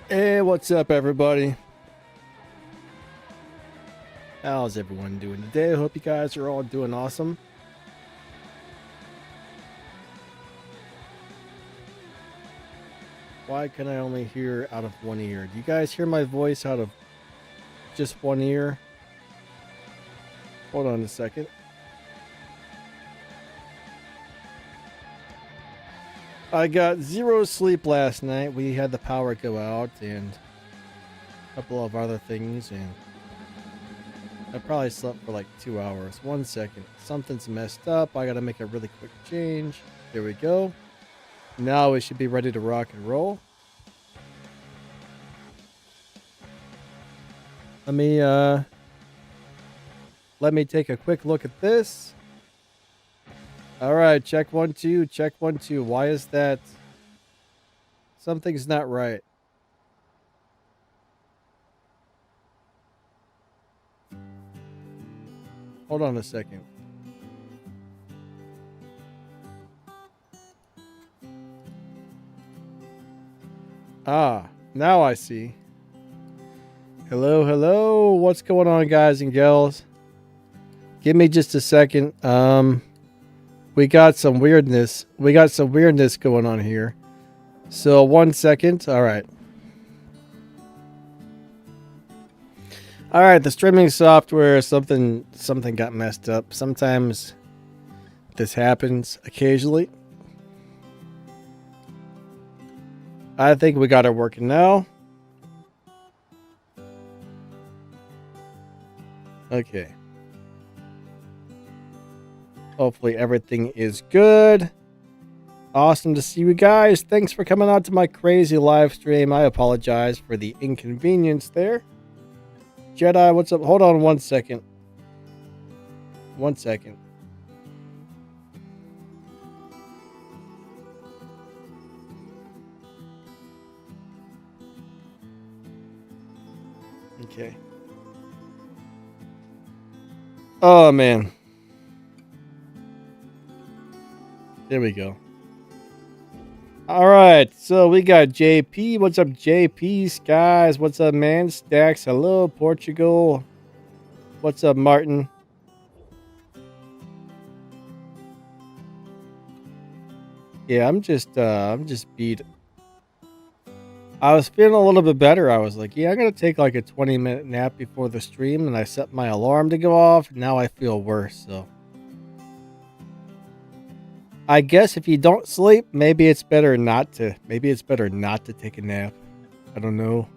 Hey, what's up, everybody? How's everyone doing today? I hope you guys are all doing awesome. Why can I only hear out of one ear? Do you guys hear my voice out of just one ear? Hold on a second. I got zero sleep last night. We had the power go out and a couple of other things, and I probably slept for like 2 hours. 1 second. Something's messed up. I gotta make a really quick change. There we go. Now we should be ready to rock and roll. Let me take a quick look at this. All right, check 1 2, check 1 2. Why is that? Something's not right. Hold on a second. Ah, now I see. Hello, hello. What's going on, guys and gals? Give me just a second. We got some weirdness. We got some weirdness going on here. So 1 second. All right. All right, the streaming software, something got messed up. Sometimes this happens occasionally. I think we got it working now. Okay. Hopefully everything is good. Awesome to see you guys. Thanks for coming out to my crazy live stream. I apologize for the inconvenience there. Jedi, what's up? Hold on 1 second. 1 second. Okay. Oh, man. There we go. All right, so we got JP. What's up, JP? Skies. What's up, man? Stacks. Hello, Portugal. What's up, Martin? Yeah, I'm just beat. I was feeling a little bit better. I was like, yeah, I'm gonna take like a 20-minute nap before the stream, and I set my alarm to go off. Now I feel worse, so. I guess if you don't sleep, maybe it's better not to. Maybe it's better not to take a nap. I don't know.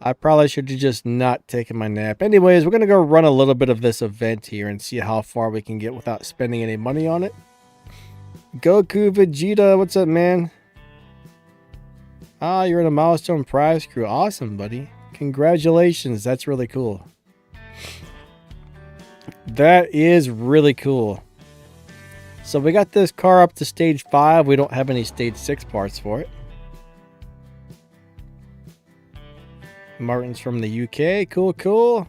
I probably should have just not taken my nap. Anyways, we're going to go run a little bit of this event here and see how far we can get without spending any money on it. Goku Vegeta, what's up, man? Ah, you're in a milestone prize crew. Awesome, buddy. Congratulations. That's really cool. That is really cool. So we got this car up to stage 5. We don't have any stage 6 parts for it. Martin's from the UK. Cool, cool.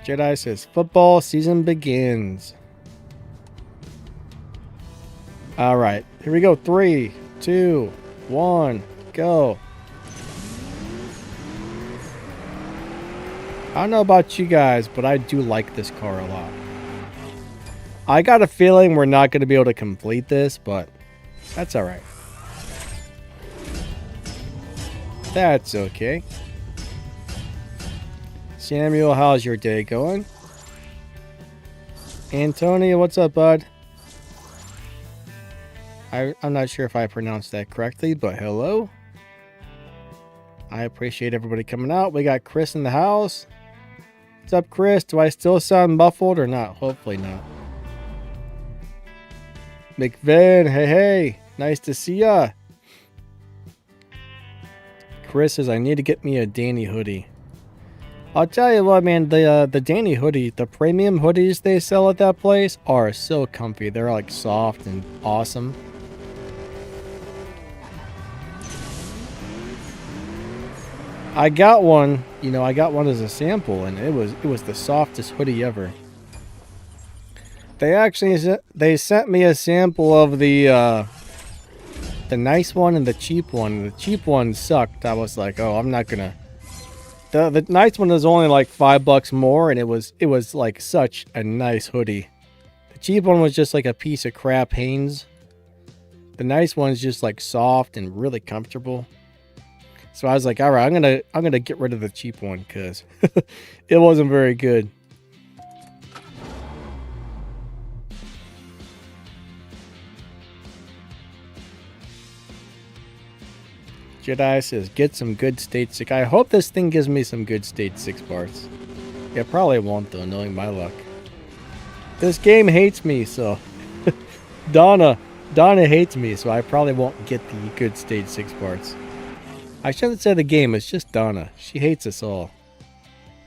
Jedi says, football season begins. All right, here we go. 3, 2, 1, go. I don't know about you guys, but I do like this car a lot. I got a feeling we're not going to be able to complete this, but that's all right. That's okay. Samuel, how's your day going? Antonio, what's up, bud? I'm not sure if I pronounced that correctly, but hello. I appreciate everybody coming out. We got Chris in the house. What's up, Chris? Do I still sound muffled or not? Hopefully not. McVin, hey, hey. Nice to see ya. Chris says, I need to get me a Danny hoodie. I'll tell you what, man, the Danny hoodie, the premium hoodies they sell at that place are so comfy. They're like soft and awesome. I got one, you know, I got one as a sample, and it was the softest hoodie ever. They actually they sent me a sample of the the nice one and the cheap one. The cheap one sucked. I was like, oh, I'm not gonna. The nice one was only like $5 more, and it was like such a nice hoodie. The cheap one was just like a piece of crap Hanes. The nice one's just like soft and really comfortable. So I was like, all right, I'm gonna get rid of the cheap one because it wasn't very good. Jedi says, get some good stage 6. I hope this thing gives me some good stage 6 parts. It probably won't though, knowing my luck. This game hates me, so Donna hates me, so I probably won't get the good stage 6 parts. I shouldn't say the game, it's just Donna. She hates us all.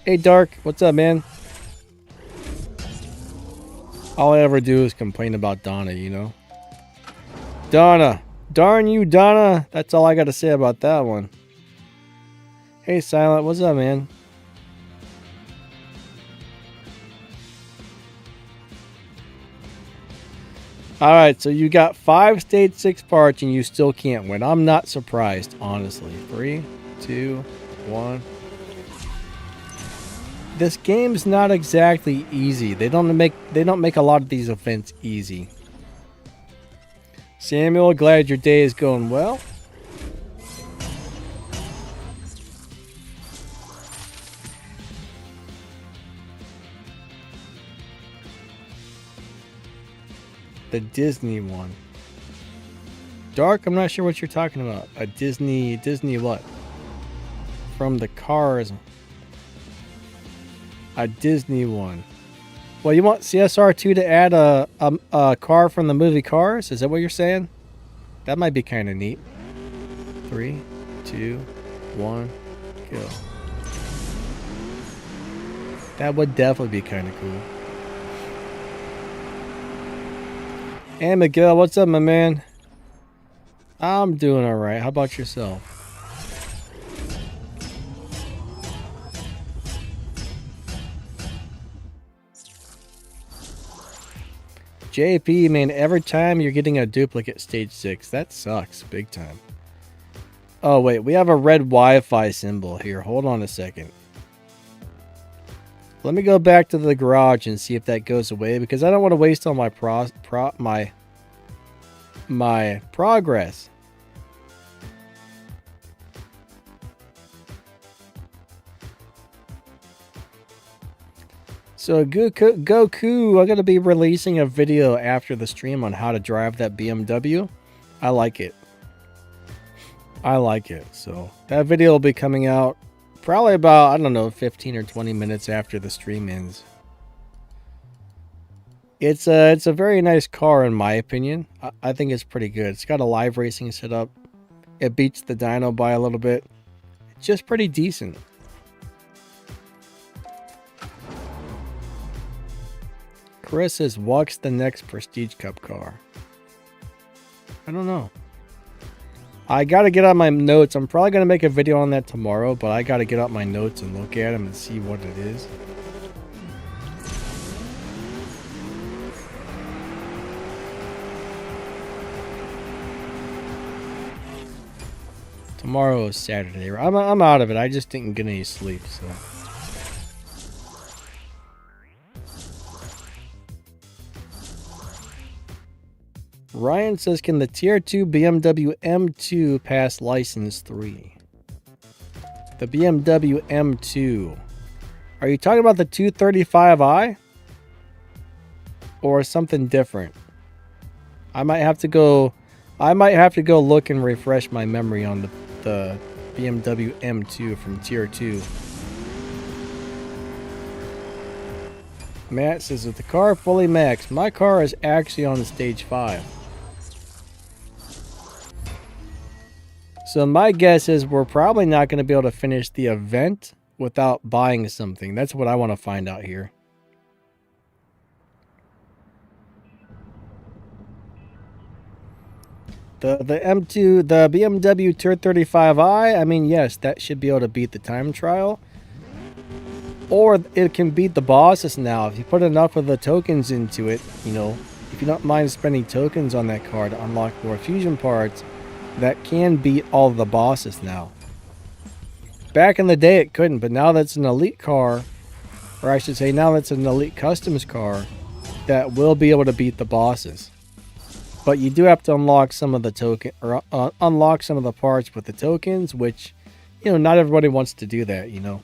Hey Dark, what's up, man? All I ever do is complain about Donna, you know? Donna! Darn you, Donna! That's all I gotta say about that one. Hey Silent, what's up, man? Alright, so you got 5 stage 6 parts and you still can't win. I'm not surprised, honestly. 3, 2, 1. This game's not exactly easy. They don't make a lot of these events easy. Samuel, glad your day is going well. The Disney one. Dark, I'm not sure what you're talking about. A Disney what? From the Cars. A Disney one. Well, you want CSR2 to add a car from the movie Cars? Is that what you're saying? That might be kind of neat. 3, 2, 1, go. That would definitely be kind of cool. Hey Miguel, what's up, my man? I'm doing alright. How about yourself? JP, man, every time you're getting a duplicate stage 6. That sucks big time. Oh, wait. We have a red Wi-Fi symbol here. Hold on a second. Let me go back to the garage and see if that goes away, because I don't want to waste all my progress. So Goku, I'm going to be releasing a video after the stream on how to drive that BMW. I like it. I like it. So that video will be coming out probably about, I don't know, 15 or 20 minutes after the stream ends. It's a very nice car in my opinion. I think it's pretty good. It's got a live racing setup. It beats the dyno by a little bit. It's just pretty decent. Chris says, what's the next Prestige Cup car? I don't know. I gotta get out my notes. I'm probably gonna make a video on that tomorrow, but I gotta get out my notes and look at them and see what it is. Tomorrow is Saturday. I'm out of it. I just didn't get any sleep, so. Ryan says, can the Tier 2 BMW M2 pass License 3? The BMW M2. Are you talking about the 235i? Or something different? I might have to go look and refresh my memory on the BMW M2 from Tier 2. Matt says, with the car fully maxed, my car is actually on stage 5. So my guess is we're probably not going to be able to finish the event without buying something. That's what I want to find out here. The M2, the BMW 235i, I mean, yes, that should be able to beat the time trial. Or it can beat the bosses now. If you put enough of the tokens into it, you know, if you don't mind spending tokens on that car to unlock more fusion parts, that can beat all of the bosses now. Back in the day it couldn't, but now that's an elite car, or I should say now that's an elite customs car, that will be able to beat the bosses. But you do have to unlock some of the token, or unlock some of the parts with the tokens, which, you know, not everybody wants to do that, you know.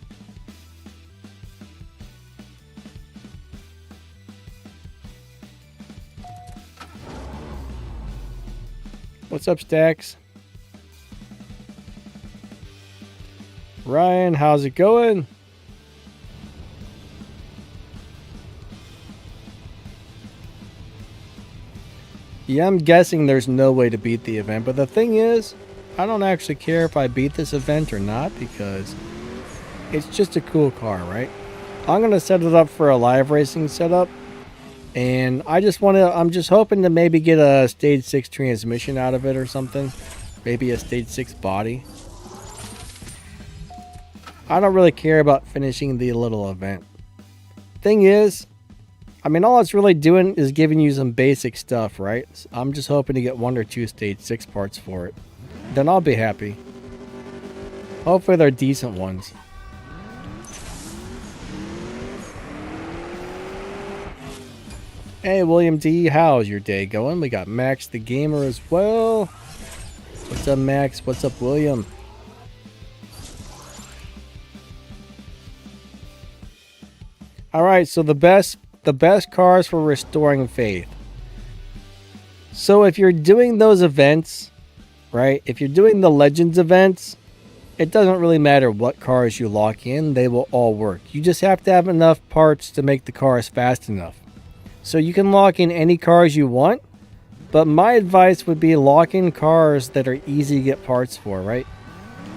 What's up, Stacks? Ryan, how's it going? Yeah, I'm guessing there's no way to beat the event, but the thing is, I don't actually care if I beat this event or not, because it's just a cool car, right? I'm going to set it up for a live racing setup, and I'm just hoping to maybe get a stage 6 transmission out of it or something. Maybe a stage 6 body. I don't really care about finishing the little event. Thing is, I mean, all it's really doing is giving you some basic stuff, right? I'm just hoping to get 1 or 2 stage 6 parts for it. Then I'll be happy. Hopefully they're decent ones. Hey, William D, how's your day going? We got MaxTheGamer as well. What's up, Max? What's up, William? Alright, so the best cars for restoring faith. So if you're doing those events, right? If you're doing the Legends events, it doesn't really matter what cars you lock in, they will all work. You just have to have enough parts to make the cars fast enough. So you can lock in any cars you want, but my advice would be lock in cars that are easy to get parts for, right?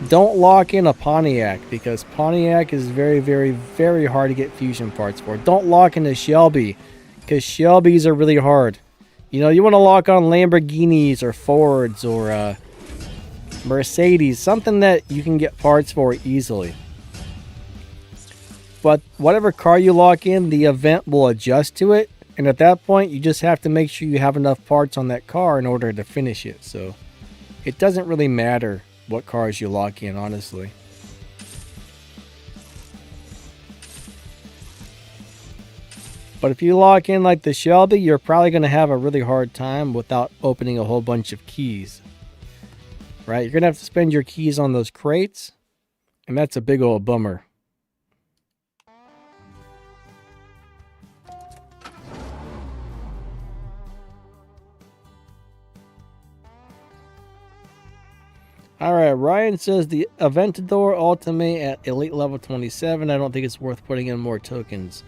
Don't lock in a Pontiac, because Pontiac is very, very, very hard to get fusion parts for. Don't lock in a Shelby, because Shelbys are really hard. You know, you want to lock on Lamborghinis or Fords or Mercedes, something that you can get parts for easily. But whatever car you lock in, the event will adjust to it. And at that point, you just have to make sure you have enough parts on that car in order to finish it. So it doesn't really matter what cars you lock in, honestly. But if you lock in like the Shelby, you're probably going to have a really hard time without opening a whole bunch of keys. Right? You're going to have to spend your keys on those crates, and that's a big old bummer. Alright, Ryan says the Aventador Ultimate at Elite Level 27. I don't think it's worth putting in more tokens.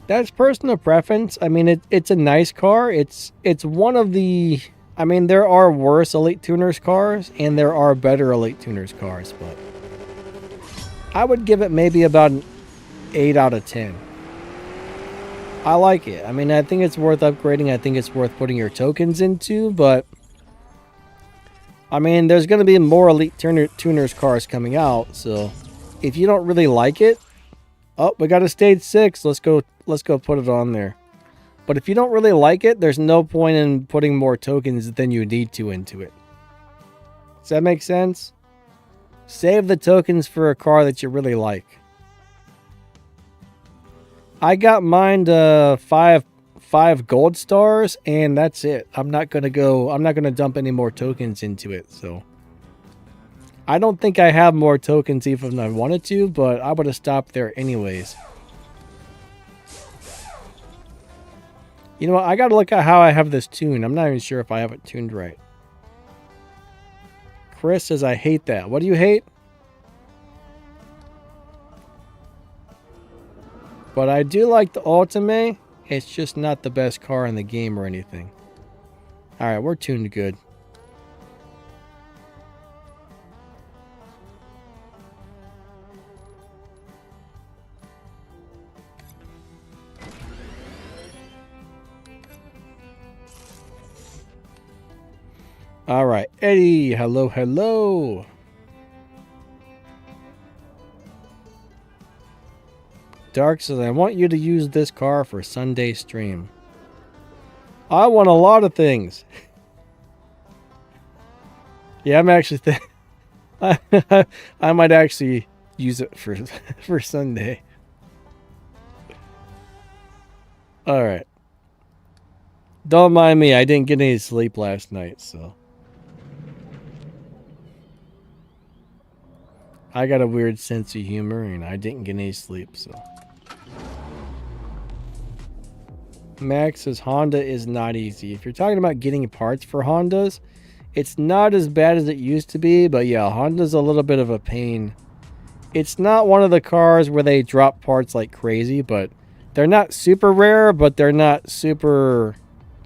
That's personal preference. I mean, it's a nice car. It's one of the... I mean, there are worse Elite Tuners cars, and there are better Elite Tuners cars, but... I would give it maybe about an 8 out of 10. I like it. I mean, I think it's worth upgrading. I think it's worth putting your tokens into, but... I mean, there's going to be more Elite Tuners cars coming out, so if you don't really like it, oh, we got a stage 6. Let's go put it on there. But if you don't really like it, there's no point in putting more tokens than you need to into it. Does that make sense? Save the tokens for a car that you really like. I got mine to 5 gold stars, and that's it. I'm not gonna dump any more tokens into it, so I don't think I have more tokens even if I wanted to, but I would have stopped there anyways. You know what, I gotta look at how I have this tuned. I'm not even sure if I have it tuned right. Chris says I hate that. What do you hate? But I do like the Ultimate. It's just not the best car in the game or anything. Alright, we're tuned good. Alright, Eddie, hello, hello. Dark says, I want you to use this car for Sunday stream. I want a lot of things. Yeah, I'm actually I might actually use it for for Sunday. All right. Don't mind me. I didn't get any sleep last night, so I got a weird sense of humor, and I didn't get any sleep, so. Max says Honda is not easy. If you're talking about getting parts for Hondas, it's not as bad as it used to be, but yeah, Honda's a little bit of a pain. It's not one of the cars where they drop parts like crazy, but they're not super rare, but they're not super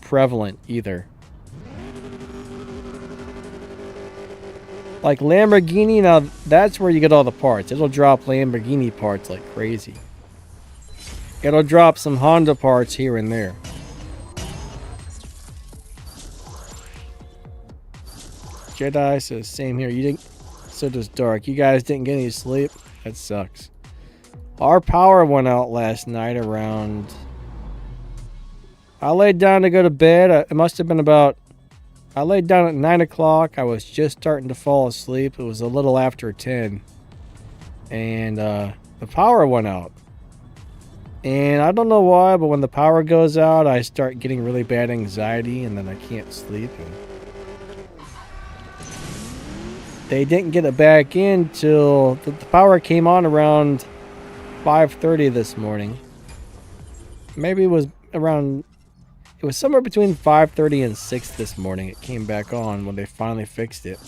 prevalent either. Like Lamborghini, now that's where you get all the parts. It'll drop Lamborghini parts like crazy. It'll drop some Honda parts here and there. Jedi says, same here. You didn't. So does Dark. You guys didn't get any sleep? That sucks. Our power went out last night around. I laid down to go to bed. It must have been about. I laid down at 9 o'clock. I was just starting to fall asleep. It was a little after 10. And the power went out. And I don't know why, but when the power goes out, I start getting really bad anxiety, and then I can't sleep. And they didn't get it back in till the power came on around 5:30 this morning. Maybe it was around. It was somewhere between 5:30 and 6 this morning. It came back on when they finally fixed it.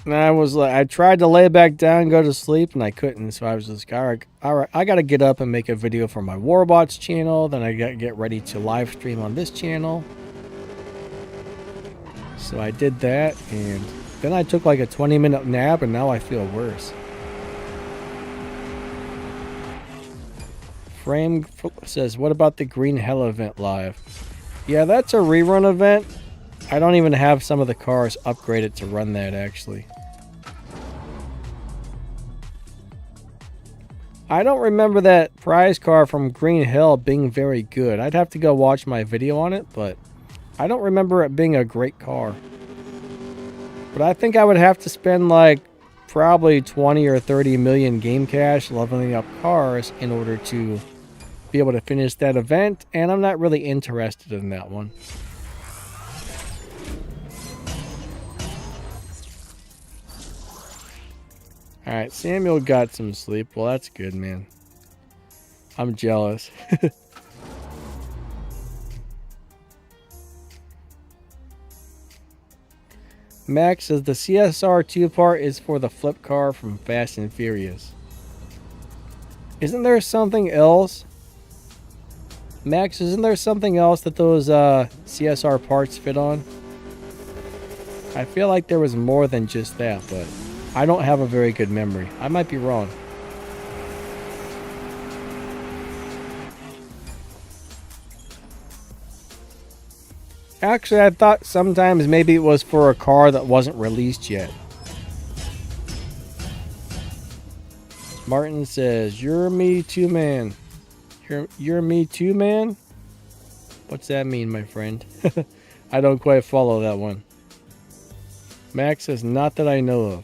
And I was like, I tried to lay back down and go to sleep, and I couldn't. So I was just like, all right, I got to get up and make a video for my Warbots channel. Then I got to get ready to live stream on this channel. So I did that, and then I took like a 20-minute nap, and now I feel worse. Frame says, what about the Green Hell event live? Yeah, that's a rerun event. I don't even have some of the cars upgraded to run that, actually. I don't remember that prize car from Green Hell being very good. I'd have to go watch my video on it, but I don't remember it being a great car. But I think I would have to spend like probably 20 or 30 million game cash leveling up cars in order to be able to finish that event, and I'm not really interested in that one. Alright, Samuel got some sleep. Well, that's good, man. I'm jealous. Max says the CSR2 part is for the flip car from Fast and Furious. Isn't there something else? Max, isn't there something else that those CSR parts fit on? I feel like there was more than just that, but I don't have a very good memory. I might be wrong. Actually, I thought sometimes maybe it was for a car that wasn't released yet. Martin says, you're me too, man. You're me too, man? What's that mean, my friend? I don't quite follow that one. Max says, not that I know of.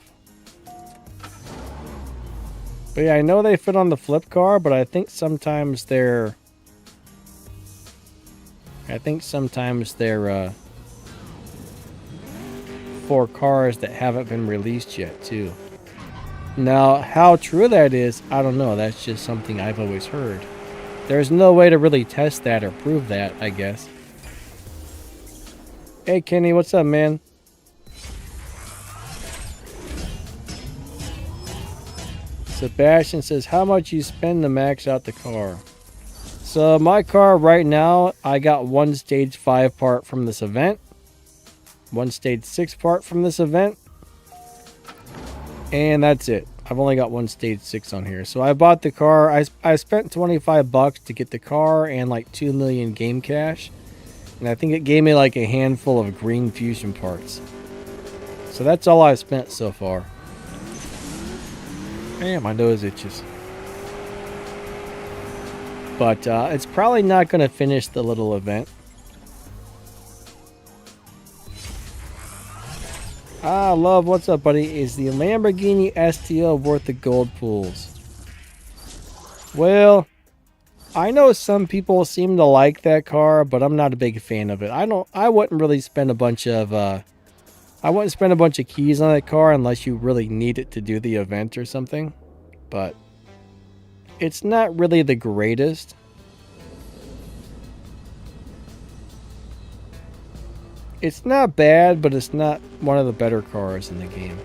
But yeah, I know they fit on the flip car, but I think sometimes they're... for cars that haven't been released yet, too. Now, how true that is, I don't know. That's just something I've always heard. There's no way to really test that or prove that, I guess. Hey, Kenny, what's up, man? Sebastian says, how much you spend to max out the car? So my car right now, I got one stage 5 part from this event, one stage 6 part from this event, and that's it. I've only got one stage 6 on here. So I bought the car. I spent $25 to get the car and like 2 million game cash, and I think it gave me like a handful of green fusion parts. So that's all I spent so far. Man, my nose itches. But it's probably not going to finish the little event. Love, what's up, buddy? Is the Lamborghini STO worth the gold pools? Well, I know some people seem to like that car, but I'm not a big fan of it. I wouldn't really spend a bunch of I wouldn't spend a bunch of keys on that car unless you really need it to do the event or something. But it's not really the greatest. It's not bad, but it's not one of the better cars in the game.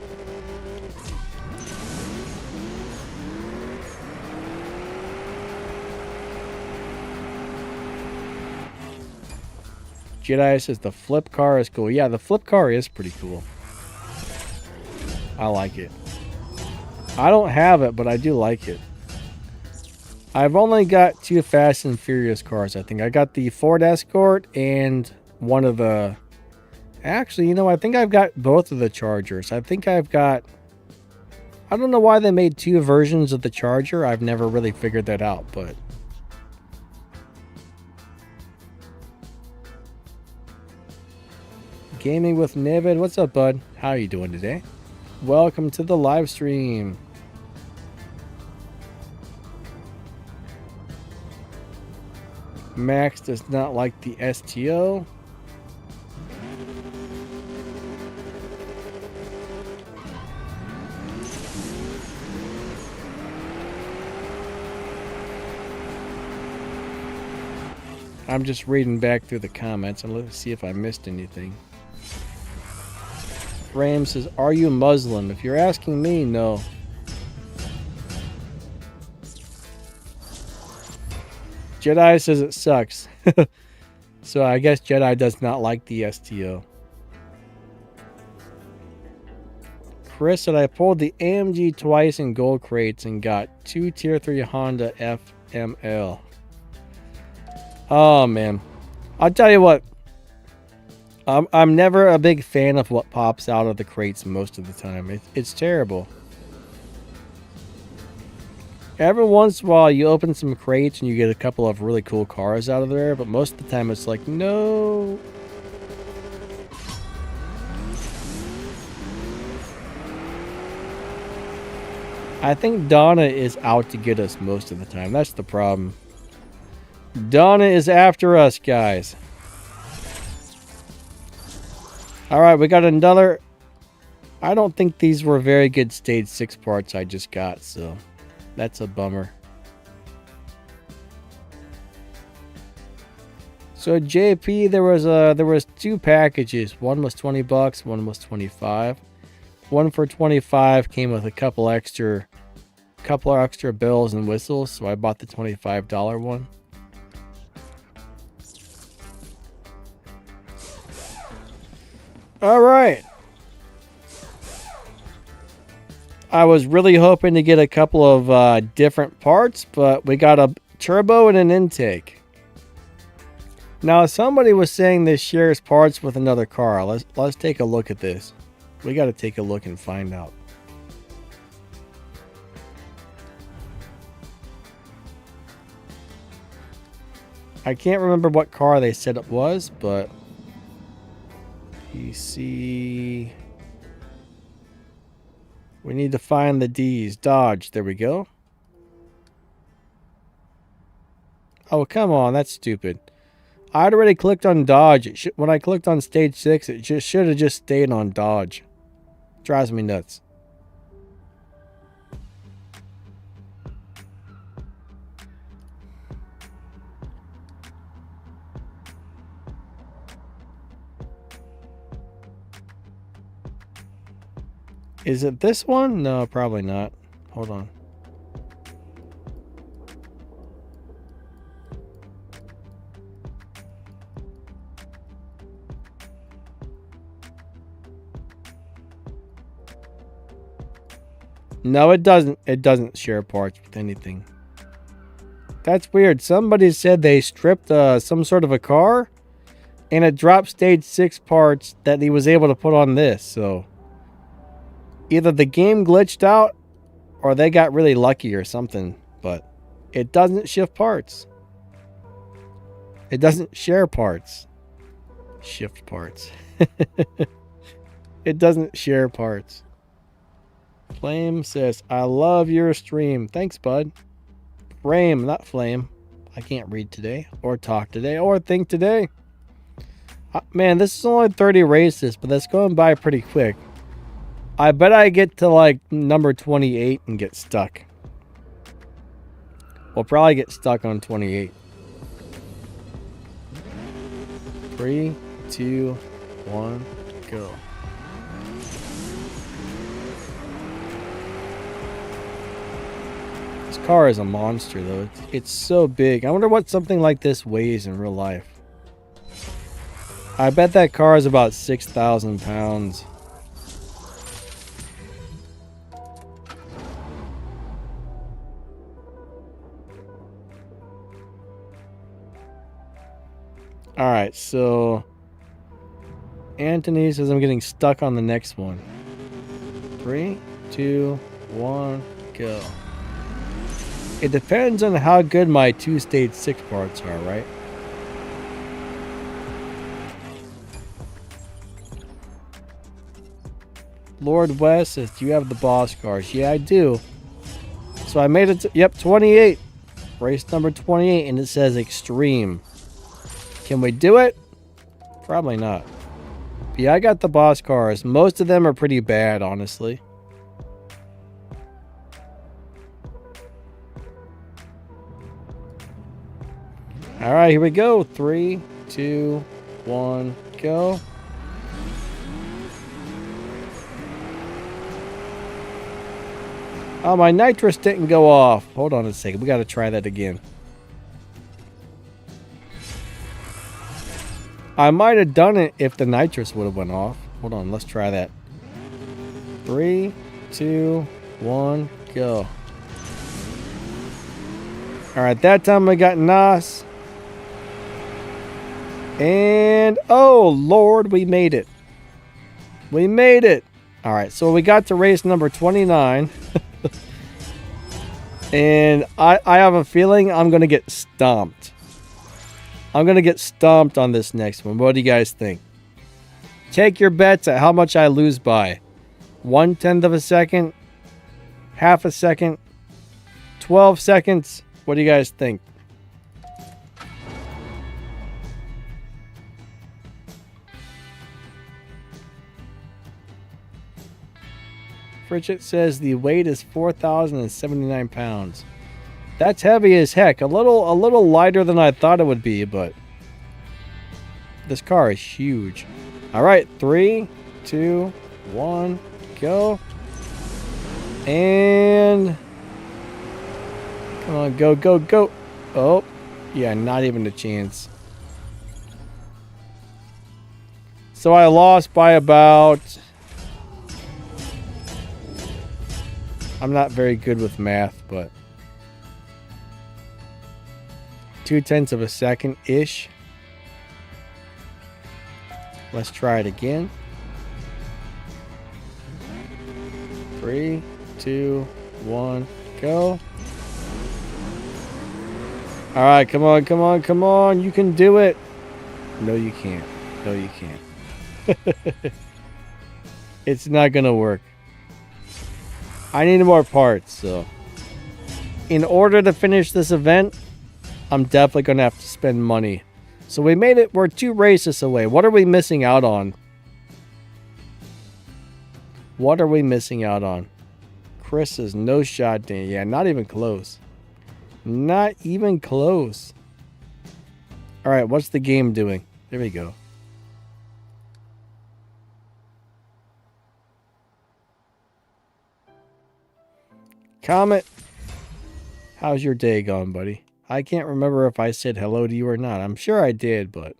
Jedi says the flip car is cool. Yeah, the flip car is pretty cool. I like it. I don't have it, but I do like it. I've only got 2 Fast and Furious cars, I think. I got the Ford Escort and one of the... Actually, you know, I think I've got both of the Chargers. I think I've got... I don't know why they made 2 versions of the Charger. I've never really figured that out, but... Gaming with Nivid. What's up, bud? How are you doing today? Welcome to the live stream. Max does not like the STO. I'm just reading back through the comments and let's see if I missed anything. Ram says, are you Muslim? If you're asking me, no. Jedi says it sucks. So I guess Jedi does not like the STO. Chris said, I pulled the AMG twice in gold crates and got 2 tier 3 Honda FML. Oh, man. I'll tell you what. I'm never a big fan of what pops out of the crates most of the time. It's terrible. Every once in a while, you open some crates and you get a couple of really cool cars out of there, but most of the time it's like, no. I think Donna is out to get us most of the time. That's the problem. Donna is after us, guys. Alright, we got another... I don't think these were very good stage 6 parts I just got, so that's a bummer. So JP, there was 2 packages. One was 20 bucks, one was 25. One for 25 came with a couple extra bells and whistles, so I bought the $25 one. All right. I was really hoping to get a couple of different parts, but we got a turbo and an intake. Now, somebody was saying this shares parts with another car. Let's take a look at this. We got to take a look and find out. I can't remember what car they said it was, but PC. We need to find the D's. Dodge. There we go. Oh, come on. That's stupid. I'd already clicked on Dodge. When I clicked on stage 6, it just should have just stayed on Dodge. Drives me nuts. Is it this one? No, probably not. Hold on. No, it doesn't. It doesn't share parts with anything. That's weird. Somebody said they stripped some sort of a car, and it dropped stage 6 parts that he was able to put on this. So either the game glitched out, or they got really lucky or something. But it doesn't shift parts. It doesn't share parts. Shift parts. It doesn't share parts. Flame says, I love your stream. Thanks, bud. Frame, not flame. I can't read today, or talk today, or think today. Man, this is only 30 races, but that's going by pretty quick. I bet I get to like number 28 and get stuck. We'll probably get stuck on 28. 3, 2, 1, go. This car is a monster, though. It's so big. I wonder what something like this weighs in real life. I bet that car is about 6,000 pounds. Alright, so Anthony says I'm getting stuck on the next one. 3, 2, 1, go. It depends on how good my 2-stage 6 parts are, right? Lord West says, do you have the boss cars? Yeah, I do. So I made it to, yep, 28. Race number 28, and it says extreme. Can we do it? Probably not. But yeah, I got the boss cars. Most of them are pretty bad, honestly. Alright, here we go. 3, 2, 1, go. Oh, my nitrous didn't go off. Hold on a second. We got to try that again. I might have done it if the nitrous would have went off. Hold on. Let's try that. 3, 2, 1, go. Alright, that time I got NOS. And, oh, Lord, we made it. We made it. Alright, so we got to race number 29. And I have a feeling I'm going to get stomped. I'm going to get stomped on this next one. What do you guys think? Take your bets at how much I lose by. 1/10 of a second? Half a second? 12 seconds? What do you guys think? Bridget says the weight is 4,079 pounds. That's heavy as heck. A little lighter than I thought it would be, but this car is huge. All right, 3, 2, 1, go. And come on, go, go, go. Oh, yeah, not even a chance. So I lost by about... I'm not very good with math, but 0.2 of a second-ish. Let's try it again. 3, 2, 1, go. All right, come on, come on, come on. You can do it. No, you can't. No, you can't. It's not going to work. I need more parts, so in order to finish this event, I'm definitely going to have to spend money. So we made it. We're 2 races away. What are we missing out on? What are we missing out on? Chris is no shot, Dan. Yeah, not even close. Not even close. All right, what's the game doing? There we go. Comet, how's your day going, buddy? I can't remember if I said hello to you or not. I'm sure I did, but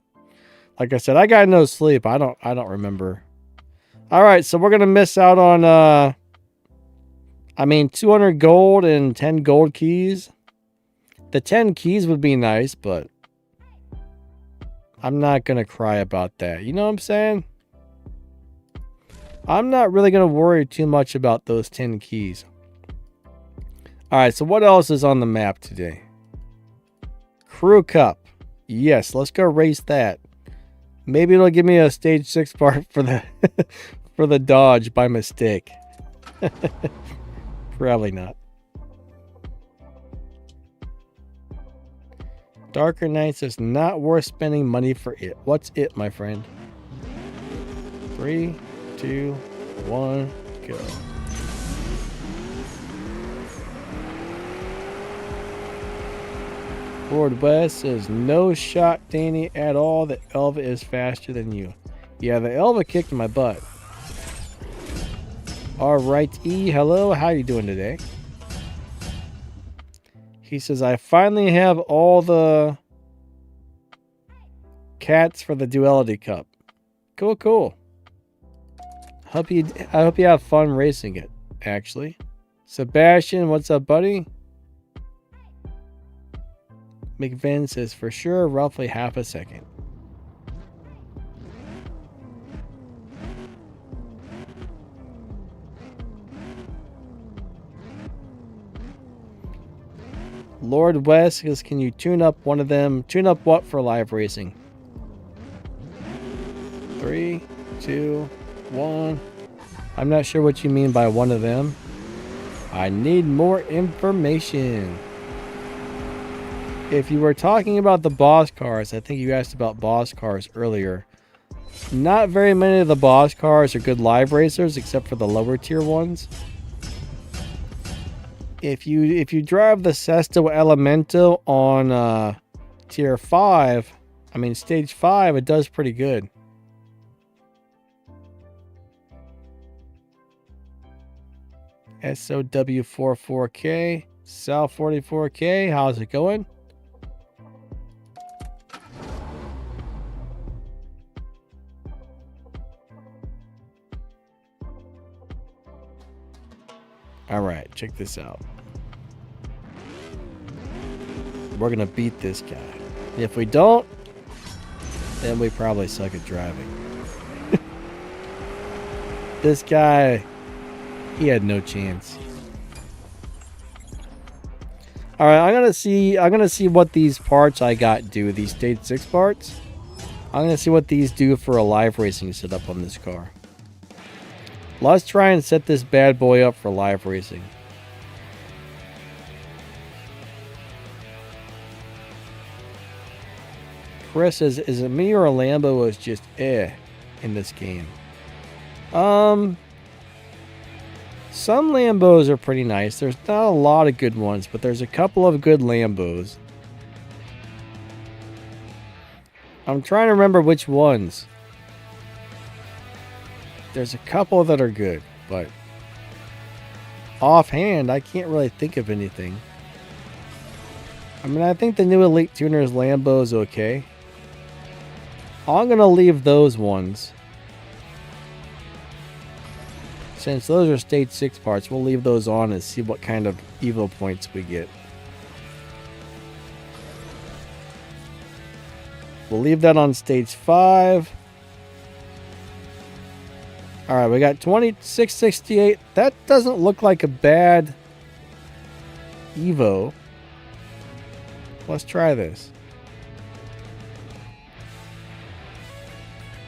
like I said, I got no sleep. I don't remember. All right, so we're gonna miss out on 200 gold and 10 gold keys. The 10 keys would be nice, but I'm not gonna cry about that. You know what I'm saying? I'm not really gonna worry too much about those 10 keys. All right, so what else is on the map today? Crew Cup. Yes, let's go race that. Maybe it'll give me a stage 6 part for the for the dodge by mistake. Probably not. Darker Nights is not worth spending money for it. What's it, my friend? 3, 2, 1, go. Lord West says, no shot, Danny, at all. The Elva is faster than you. Yeah, the Elva kicked my butt. Alright, E, hello. How you doing today? He says, I finally have all the cats for the Duality Cup. Cool, cool. I hope you have fun racing it, actually. Sebastian, what's up, buddy? McVin says, for sure, roughly half a second. Lord West says, can you tune up one of them? Tune up what for live racing? 3, 2, 1. I'm not sure what you mean by one of them. I need more information. If you were talking about the boss cars, I think you asked about boss cars earlier. Not very many of the boss cars are good live racers, except for the lower tier ones. If you drive the Sesto Elemento on tier 5, I mean stage 5, it does pretty good. SOW44K, Sal44K, how's it going? All right, check this out. We're gonna beat this guy. If we don't, then we probably suck at driving. This guy, he had no chance. All right, I'm gonna see what these parts I got do. These stage 6 parts. I'm gonna see what these do for a live racing setup on this car. Let's try and set this bad boy up for live racing. Chris says, is it me or a Lambo is just in this game? Some Lambos are pretty nice. There's not a lot of good ones, but there's a couple of good Lambos. I'm trying to remember which ones. There's a couple that are good, but offhand, I can't really think of anything. I mean, I think the new Elite Tuners Lambo is okay. I'm going to leave those ones. Since those are stage 6 parts, we'll leave those on and see what kind of Evo points we get. We'll leave that on stage 5. Alright, we got 2668. That doesn't look like a bad Evo. Let's try this.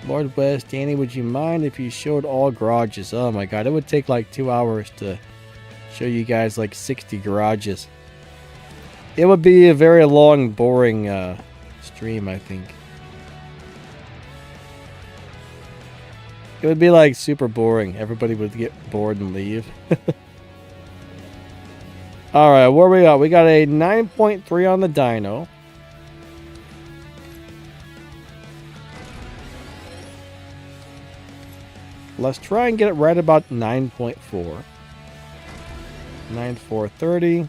Lord West, Danny, would you mind if you showed all garages? Oh my god, it would take like 2 hours to show you guys like 60 garages. It would be a very long, boring stream, I think. It would be like super boring. Everybody would get bored and leave. Alright, where we at? We got a 9.3 on the dyno. Let's try and get it right about 9.4. 9430.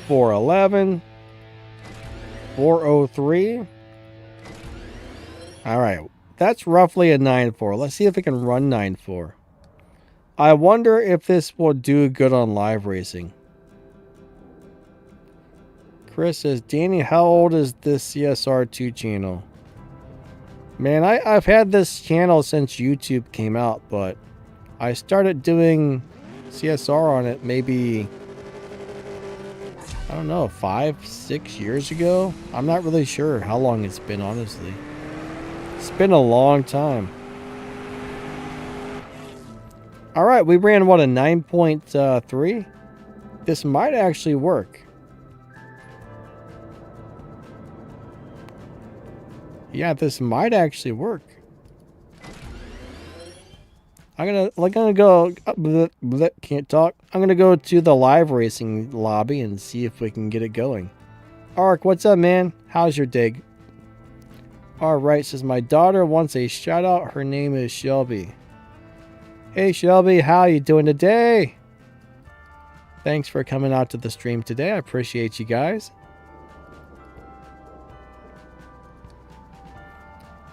411. 403. Alright. That's roughly a 9.4. Let's see if we can run 9.4. I wonder if this will do good on live racing. Chris says, Danny, how old is this CSR2 channel? Man, I've had this channel since YouTube came out, but I started doing CSR on it maybe I don't know, 5, 6 years ago? I'm not really sure how long it's been, honestly. It's been a long time. Alright, we ran, what, a 9.3? This might actually work. Yeah, this might actually work. I'm gonna go, can't talk. I'm gonna go to the live racing lobby and see if we can get it going. Ark, what's up, man? How's your day? Alright, says my daughter wants a shout out. Her name is Shelby. Hey Shelby, how you doing today? Thanks for coming out to the stream today. I appreciate you guys.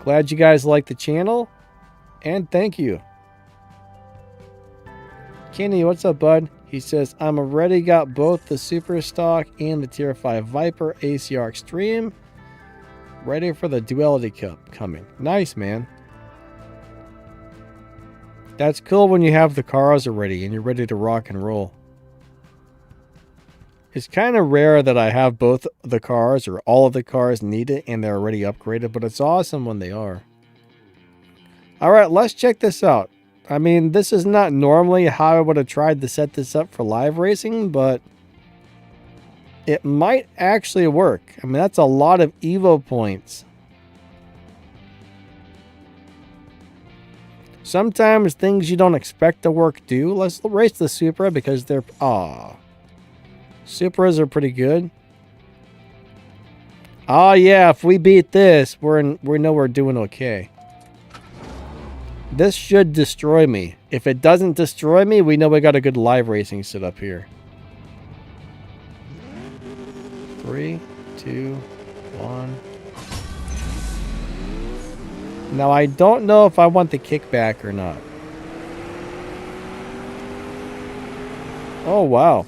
Glad you guys like the channel. And thank you. Kenny, what's up, bud? He says, I'm already got both the Super Stock and the Tier 5 Viper ACR Extreme. Ready for the Duality Cup coming. Nice, man. That's cool when you have the cars already and you're ready to rock and roll. It's kind of rare that I have both the cars or all of the cars needed and they're already upgraded, but it's awesome when they are. Alright, let's check this out. I mean, this is not normally how I would have tried to set this up for live racing, but it might actually work. I mean, that's a lot of Evo points. Sometimes things you don't expect to work do. Let's race the Supra because they're... Supras are pretty good. Oh yeah, if we beat this, we know we're doing okay. This should destroy me. If it doesn't destroy me, we know we got a good live racing set up here. 3, 2, 1. Now I don't know if I want the kickback or not. Oh wow.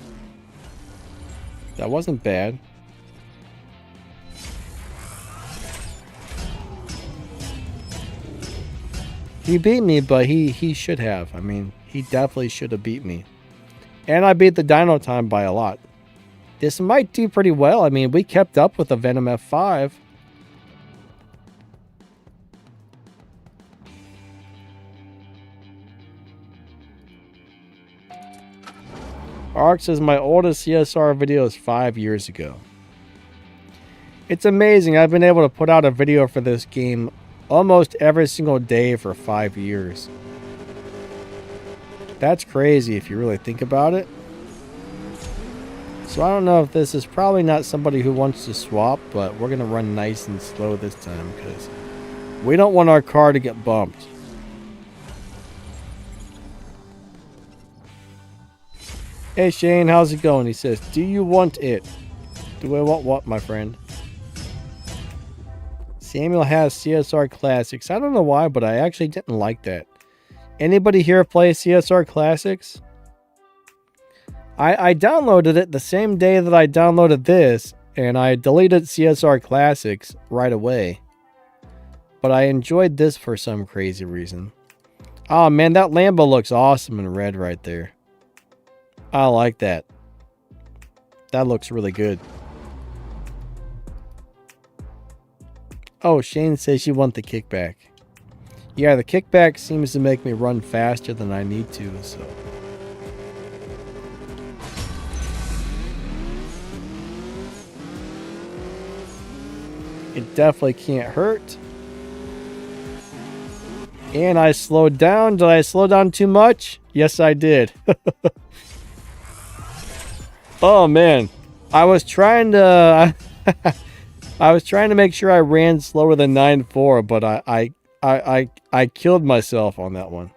That wasn't bad. He beat me, but he should have. I mean, he definitely should have beat me. And I beat the dyno time by a lot. This might do pretty well. I mean, we kept up with the Venom F5. Ark says my oldest CSR video is 5 years ago. It's amazing. I've been able to put out a video for this game almost every single day for 5 years. That's crazy if you really think about it. So I don't know if this is probably not somebody who wants to swap, but we're going to run nice and slow this time because we don't want our car to get bumped. Hey Shane, how's it going? He says, do you want it? Do I want what, my friend? Samuel has CSR Classics. I don't know why, but I actually didn't like that. Anybody here play CSR Classics? I downloaded it the same day that I downloaded this, and I deleted CSR Classics right away. But I enjoyed this for some crazy reason. Oh man, that Lambo looks awesome in red right there. I like that. That looks really good. Oh, Shane says you want the kickback. Yeah, the kickback seems to make me run faster than I need to, so. It definitely can't hurt. And I slowed down. Did I slow down too much? Yes, I did. Oh man, I was trying to I was trying to make sure I ran slower than 9.4, but I killed myself on that one.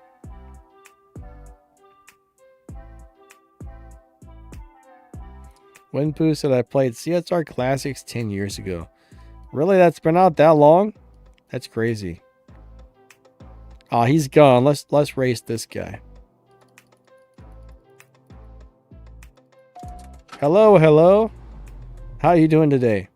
Winpoo said I played CSR Classics 10 years ago. Really, that's been out that long? That's crazy. Oh, he's gone. Let's race this guy. Hello, hello. How are you doing today?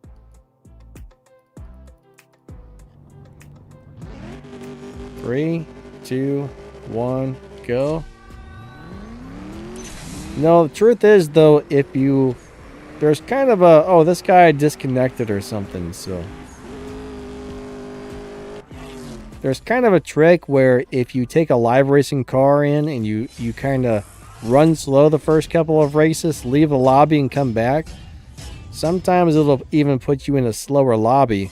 Three, 2, 1, go. No, the truth is though, if you There's kind of a... Oh, this guy disconnected or something, so... There's kind of a trick where if you take a live racing car in and you kind of run slow the first couple of races, leave the lobby and come back, sometimes it'll even put you in a slower lobby.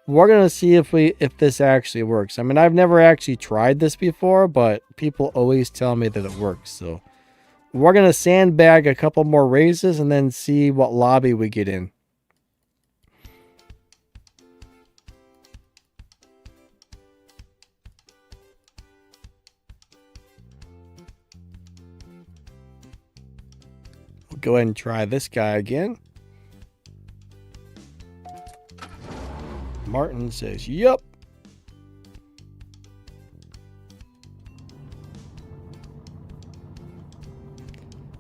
We're going to see if this actually works. I mean, I've never actually tried this before, but people always tell me that it works. So we're going to sandbag a couple more races and then see what lobby we get in. We'll go ahead and try this guy again. Martin says, yup.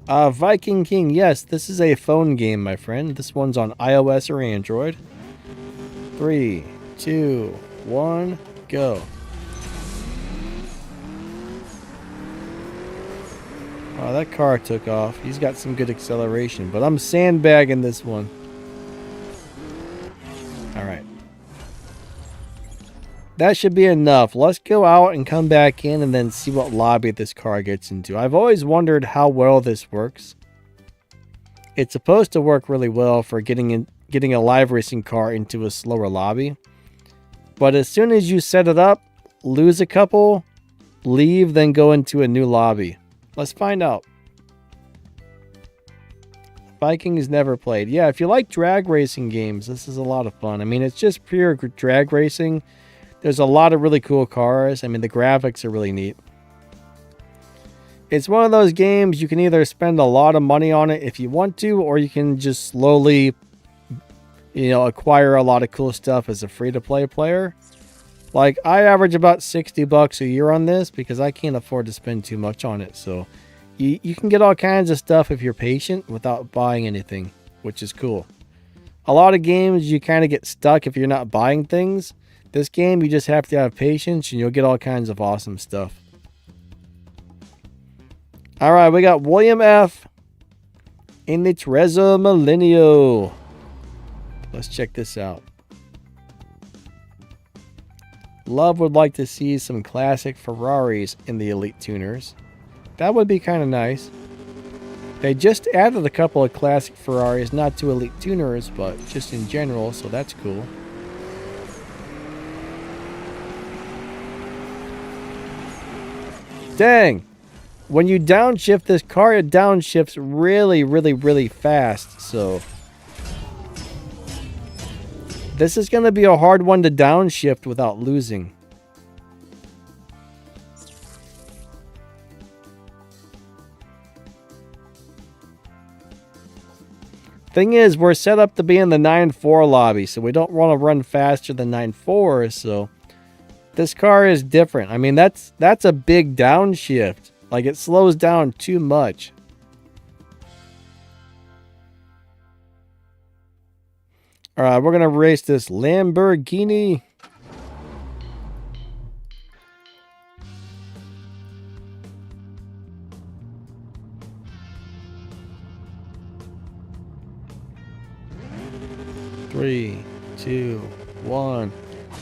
Viking King, yes, this is a phone game, my friend. This one's on iOS or Android. 3, 2, 1, go. Oh, that car took off. He's got some good acceleration, but I'm sandbagging this one. All right. That should be enough. Let's go out and come back in and then see what lobby this car gets into. I've always wondered how well this works. It's supposed to work really well for getting a live racing car into a slower lobby. But as soon as you set it up, lose a couple, leave, then go into a new lobby. Let's find out. Vikings never played. Yeah, if you like drag racing games, this is a lot of fun. I mean, it's just pure drag racing. There's a lot of really cool cars. I mean, the graphics are really neat. It's one of those games you can either spend a lot of money on it if you want to, or you can just slowly, acquire a lot of cool stuff as a free-to-play player. Like, I average about $60 a year on this because I can't afford to spend too much on it. So, you can get all kinds of stuff if you're patient without buying anything, which is cool. A lot of games, you kind of get stuck if you're not buying things. This game, you just have to have patience and you'll get all kinds of awesome stuff. All right, we got William F. in the Trezzo Millenio. Let's check this out. Love would like to see some classic Ferraris in the Elite Tuners. That would be kind of nice. They just added a couple of classic Ferraris, not to Elite Tuners, but just in general, so that's cool. Dang! When you downshift this car, it downshifts really, really, really fast, so... This is going to be a hard one to downshift without losing. Thing is, we're set up to be in the 9.4 lobby, so we don't want to run faster than 9.4, so... This car is different. I mean, that's a big downshift. Like, it slows down too much. Alright, we're going to race this Lamborghini. Three, two, one.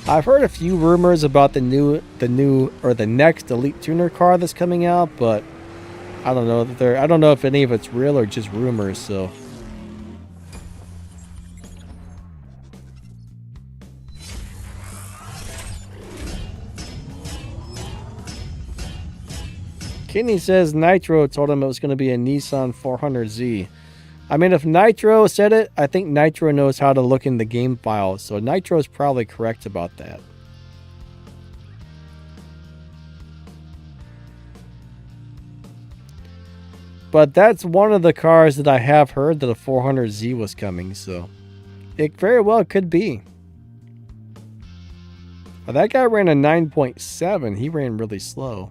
I've heard a few rumors about the next Elite Tuner car that's coming out, but I don't know I don't know if any of it's real or just rumors, so. Kenny says Nitro told him it was going to be a Nissan 400Z. I mean, if Nitro said it, I think Nitro knows how to look in the game files, so Nitro is probably correct about that. But that's one of the cars that I have heard that a 400Z was coming, so it very well could be. Well, that guy ran a 9.7. He ran really slow.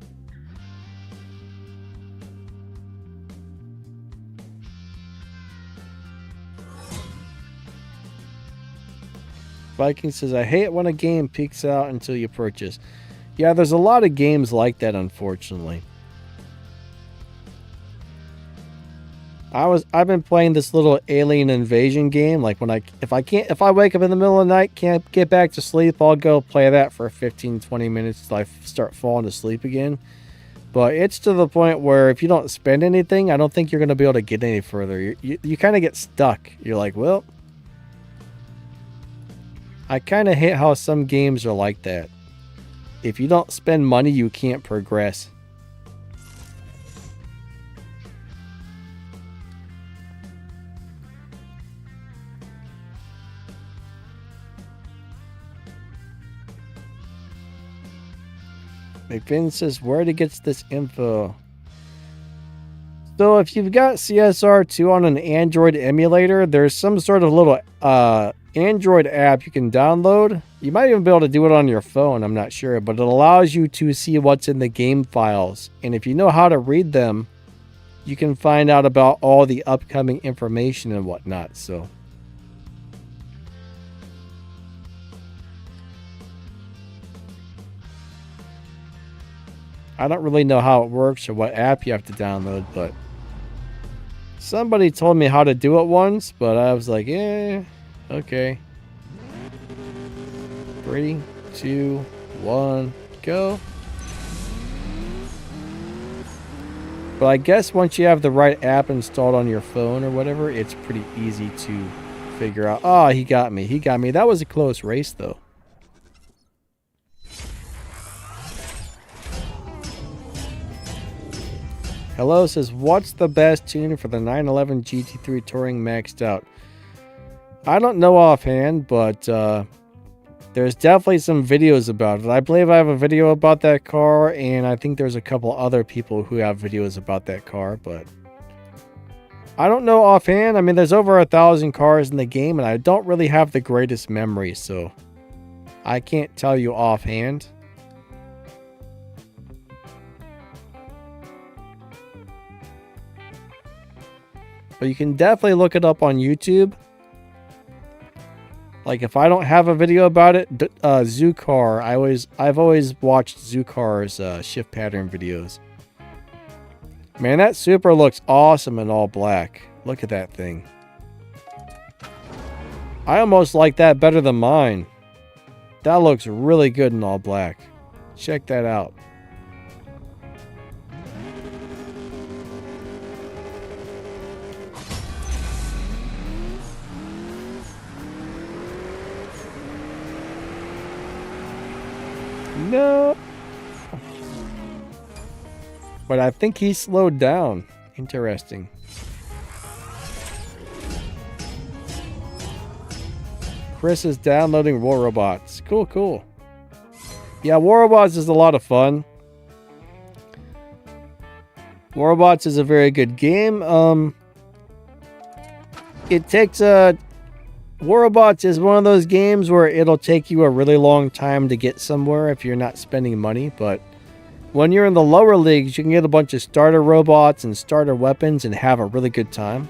Viking says, I hate when a game peaks out until you purchase. Yeah, there's a lot of games like that, unfortunately. I've been playing this little alien invasion game. Like if I wake up in the middle of the night, can't get back to sleep, I'll go play that for 15-20 minutes till I start falling asleep again. But it's to the point where if you don't spend anything, I don't think you're going to be able to get any further. You kind of get stuck. You're like, well, I kind of hate how some games are like that. If you don't spend money, you can't progress. McFinn says, where to get this info? So if you've got CSR2 on an Android emulator, there's some sort of little Android app you can download. You might even be able to do it on your phone, I'm not sure, but it allows you to see what's in the game files. And if you know how to read them, you can find out about all the upcoming information and whatnot. So I don't really know how it works or what app you have to download, but somebody told me how to do it once, but I was like, yeah, okay. 3, 2, 1, go. But I guess once you have the right app installed on your phone or whatever, it's pretty easy to figure out. Oh, he got me. He got me. That was a close race, though. Hello says, what's the best tune for the 911 GT3 Touring maxed out? I don't know offhand, but there's definitely some videos about it. I believe I have a video about that car, and I think there's a couple other people who have videos about that car, but I don't know offhand. I mean, there's over 1,000 cars in the game, and I don't really have the greatest memory, so I can't tell you offhand. But you can definitely look it up on YouTube. Like if I don't have a video about it, Zoocar. I've always watched Zoocar's shift pattern videos. Man, that Super looks awesome in all black. Look at that thing. I almost like that better than mine. That looks really good in all black. Check that out. No. But I think he slowed down. Interesting. Chris is downloading War Robots. Cool, cool. Yeah, War Robots is a lot of fun. War Robots is a very good game. It takes a... War Robots is one of those games where it'll take you a really long time to get somewhere if you're not spending money, but when you're in the lower leagues, you can get a bunch of starter robots and starter weapons and have a really good time.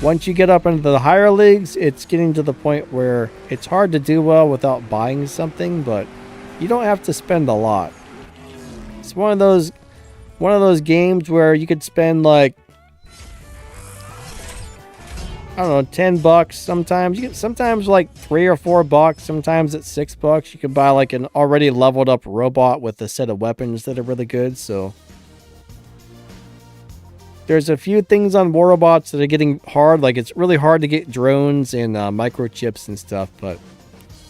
Once you get up into the higher leagues, it's getting to the point where it's hard to do well without buying something, but you don't have to spend a lot. It's one of those games where you could spend like, I don't know, $10 sometimes. You get sometimes like $3 or $4. Sometimes it's $6. You can buy like an already leveled up robot with a set of weapons that are really good. So there's a few things on War Robots that are getting hard. Like it's really hard to get drones and microchips and stuff, but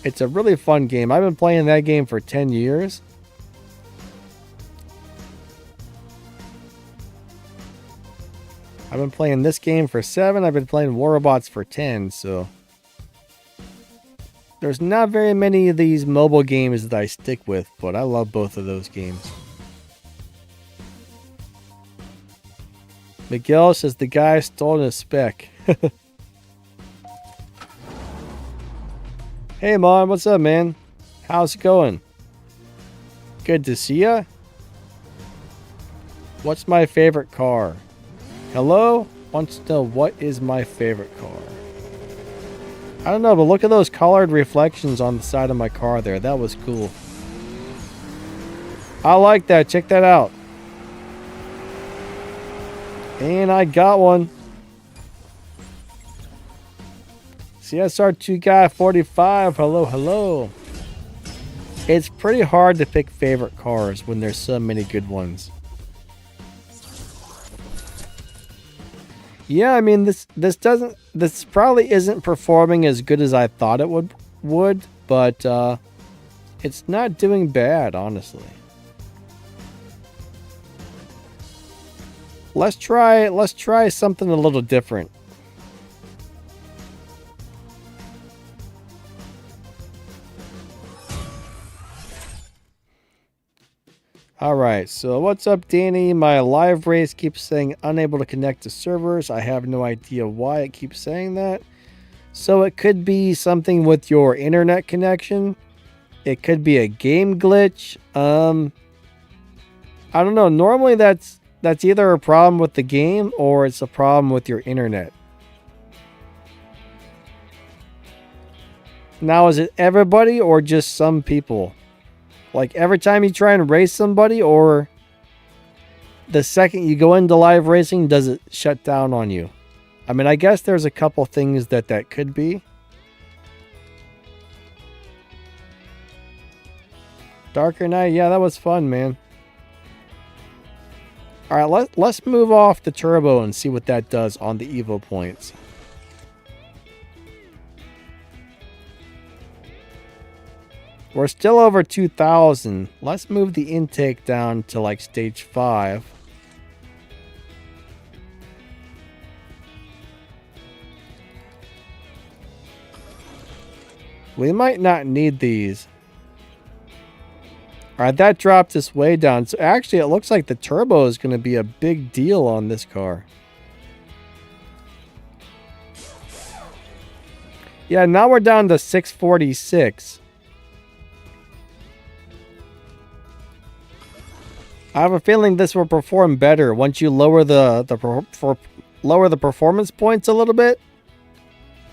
it's a really fun game. I've been playing that game for 10 years. I've been playing this game for 7. I've been playing War Robots for 10, so there's not very many of these mobile games that I stick with, but I love both of those games. Miguel says the guy stole his spec. Hey, Mom, what's up, man? How's it going? Good to see ya. What's my favorite car? Hello? Wants to know what is my favorite car. I don't know, but look at those colored reflections on the side of my car there. That was cool. I like that. Check that out. And I got one. CSR2 guy 45. Hello, hello. It's pretty hard to pick favorite cars when there's so many good ones. Yeah, I mean this probably isn't performing as good as I thought it would, but it's not doing bad, honestly. Let's try something a little different. Alright, so what's up, Danny? My live race keeps saying unable to connect to servers. I have no idea why it keeps saying that. So it could be something with your internet connection. It could be a game glitch. I don't know. Normally that's either a problem with the game or it's a problem with your internet. Now, is it everybody or just some people? Like every time you try and race somebody, or the second you go into live racing, does it shut down on you? I mean, I guess there's a couple things that could be. Darker Night, yeah, that was fun, man. All right, let's move off the turbo and see what that does on the Evo points. We're still over 2,000. Let's move the intake down to like stage 5. We might not need these. Alright, that dropped us way down. So actually, it looks like the turbo is going to be a big deal on this car. Yeah, now we're down to 646. I have a feeling this will perform better once you lower the performance points a little bit.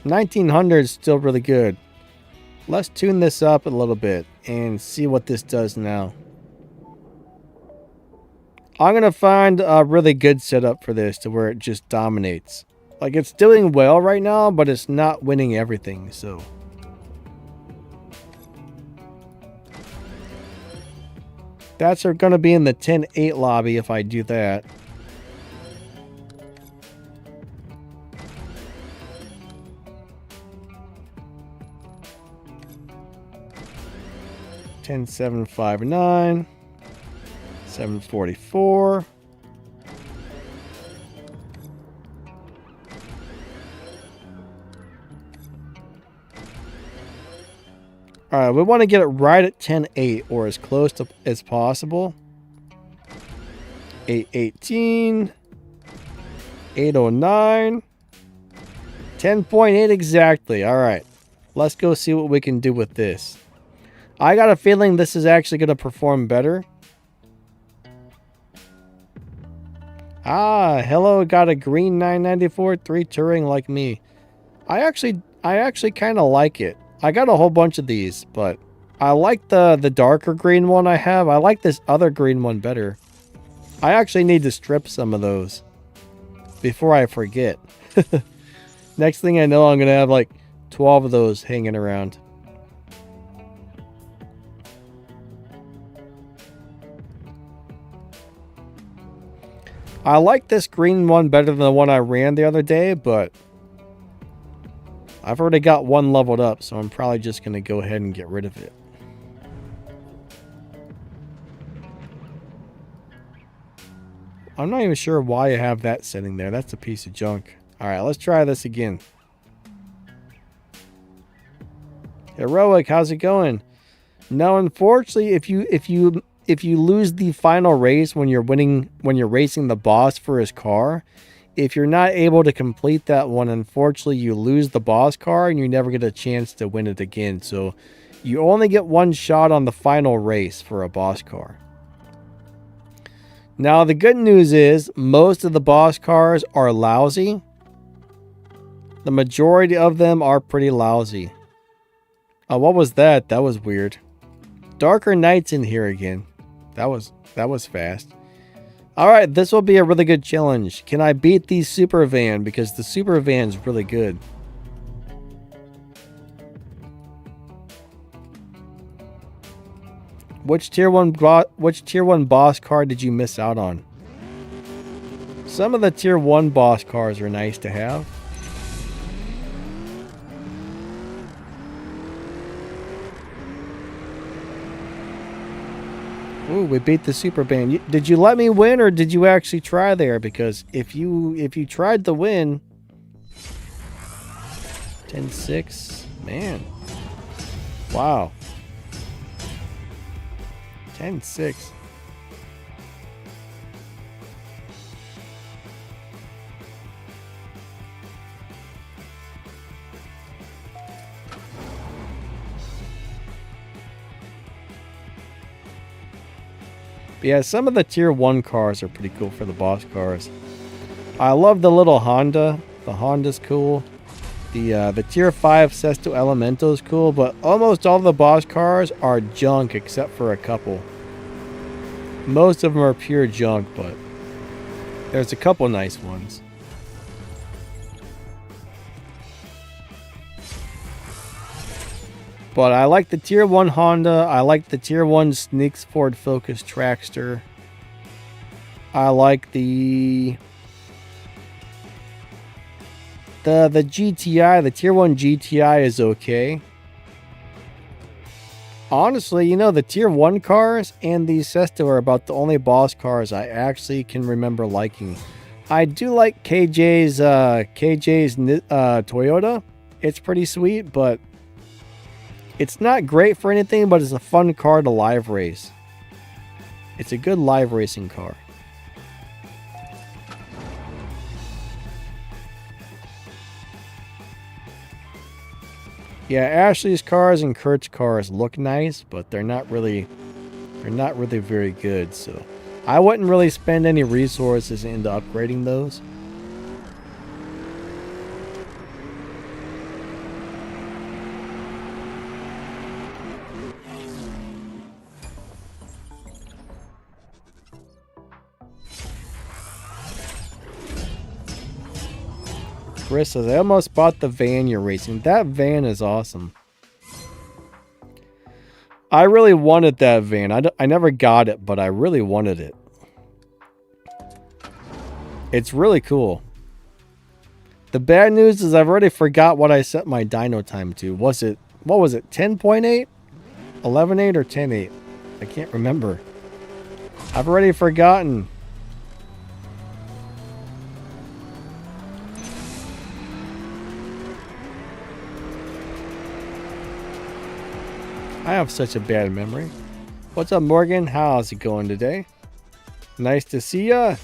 1900 is still really good. Let's tune this up a little bit and see what this does now. I'm going to find a really good setup for this to where it just dominates. Like, it's doing well right now, but it's not winning everything, so... That's going to be in the 10-8 lobby if I do that. $10,759, $744. All right, we want to get it right at 10.8 or as close to as possible. 818, 809, 10.8 exactly. All right, let's go see what we can do with this. I got a feeling this is actually going to perform better. Ah, hello, got a green 994, 3 touring like me. I actually kind of like it. I got a whole bunch of these, but I like the darker green one I have. I like this other green one better. I actually need to strip some of those before I forget. Next thing I know, I'm going to have like 12 of those hanging around. I like this green one better than the one I ran the other day, but I've already got one leveled up, so I'm probably just going to go ahead and get rid of it. I'm not even sure why I have that sitting there. That's a piece of junk. All right, let's try this again. Heroic, how's it going? No, unfortunately, if you lose the final race when you're racing the boss for his car, if you're not able to complete that one, unfortunately, you lose the boss car and you never get a chance to win it again. So you only get one shot on the final race for a boss car. Now, the good news is most of the boss cars are lousy. The majority of them are pretty lousy. Oh, what was that? That was weird. Darker Night's in here again. That was fast. All right, this will be a really good challenge. Can I beat the super van? Because the super van's really good. Which tier 1 boss car did you miss out on? Some of the tier 1 boss cars are nice to have. Ooh, we beat the super van. Did you let me win, or did you actually try there? Because if you tried to win, 10-6, man, wow, 10-6. Yeah, some of the tier 1 cars are pretty cool for the boss cars. I love the little Honda. The Honda's cool. The tier 5 Sesto Elemento is cool, but almost all the boss cars are junk except for a couple. Most of them are pure junk, but there's a couple nice ones. But I like the tier 1 Honda. I like the tier 1 Sneaks Ford Focus Trackster. I like the GTI. The tier 1 GTI is okay. Honestly, you know, the tier 1 cars and the Sesto are about the only boss cars I actually can remember liking. I do like KJ's Toyota. It's pretty sweet, but it's not great for anything, but it's a fun car to live race. It's a good live racing car. Yeah, Ashley's cars and Kurt's cars look nice, but they're not really very good, so I wouldn't really spend any resources into upgrading those. Chris says, I almost bought the van you're racing. That van is awesome. I really wanted that van. I never got it, but I really wanted it. It's really cool. The bad news is I've already forgot what I set my dyno time to. What was it, 10.8? 11.8 or 10.8? I can't remember. I've already forgotten. I have such a bad memory. What's up, Morgan? How's it going today? Nice to see ya.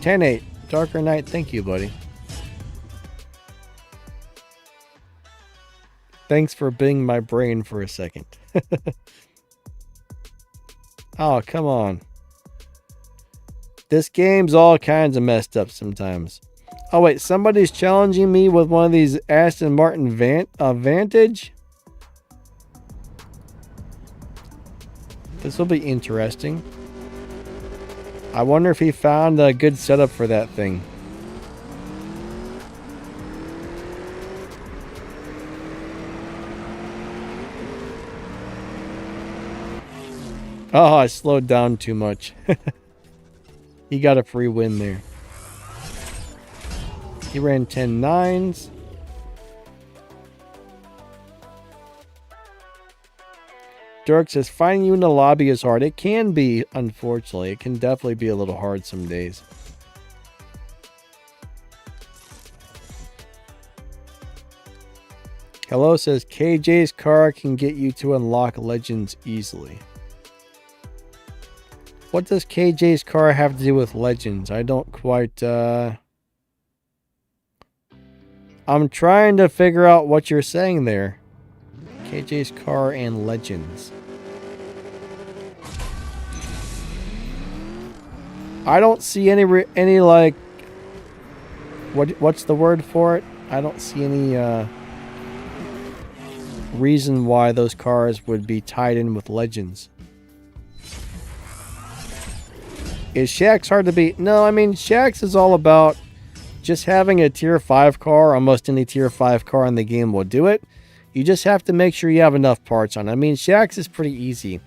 10-8. Darker Night. Thank you, buddy. Thanks for being my brain for a second. Oh, come on. This game's all kinds of messed up sometimes. Oh, wait. Somebody's challenging me with one of these Aston Martin Vantage. This will be interesting. I wonder if he found a good setup for that thing. Oh, I slowed down too much. He got a free win there. He ran 10.9s. Dirk says, finding you in the lobby is hard. It can be, unfortunately. It can definitely be a little hard some days. Hello says, KJ's car can get you to unlock legends easily. What does KJ's car have to do with legends? I don't quite, I'm trying to figure out what you're saying there. KJ's car and legends. I don't see any like, what's the word for it? I don't see any reason why those cars would be tied in with legends. Is Shaxx hard to beat? No, I mean, Shaxx is all about just having a tier 5 car. Almost any tier 5 car in the game will do it. You just have to make sure you have enough parts on it. I mean, Shaxx is pretty easy.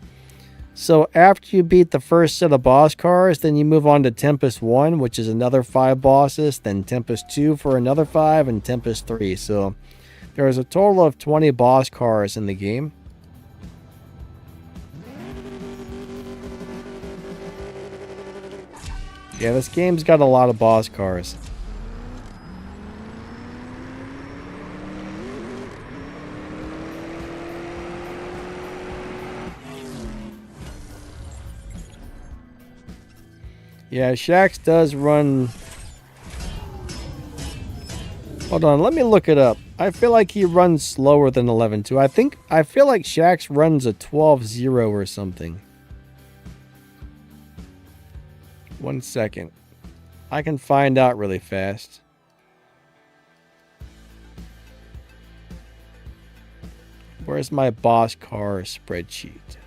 So after you beat the first set of boss cars, then you move on to Tempest 1, which is another 5 bosses, then Tempest 2 for another 5, and Tempest 3. So there's a total of 20 boss cars in the game. Yeah, this game's got a lot of boss cars. Yeah, Shaxx does run... Hold on, let me look it up. I feel like he runs slower than 11.2. I feel like Shaxx runs a 12.0 or something. 1 second. I can find out really fast. Where's my boss car spreadsheet?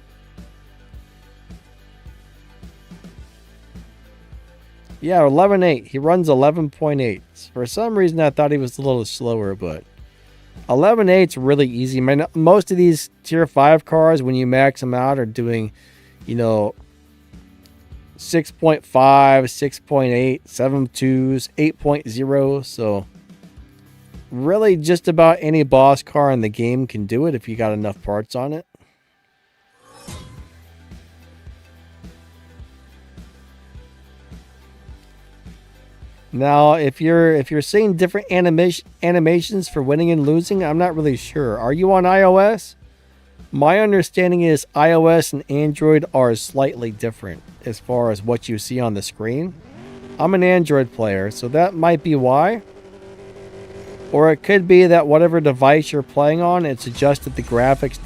Yeah, 11.8. He runs 11.8. For some reason, I thought he was a little slower, but 11.8's really easy. Man, most of these tier 5 cars, when you max them out, are doing, you know, 6.5, 6.8, 7.2s, 8.0. So really just about any boss car in the game can do it if you got enough parts on it. Now, if you're seeing different animations for winning and losing, I'm not really sure. Are you on iOS? My understanding is iOS and Android are slightly different as far as what you see on the screen. I'm an Android player, so that might be why. Or it could be that whatever device you're playing on, it's adjusted the graphics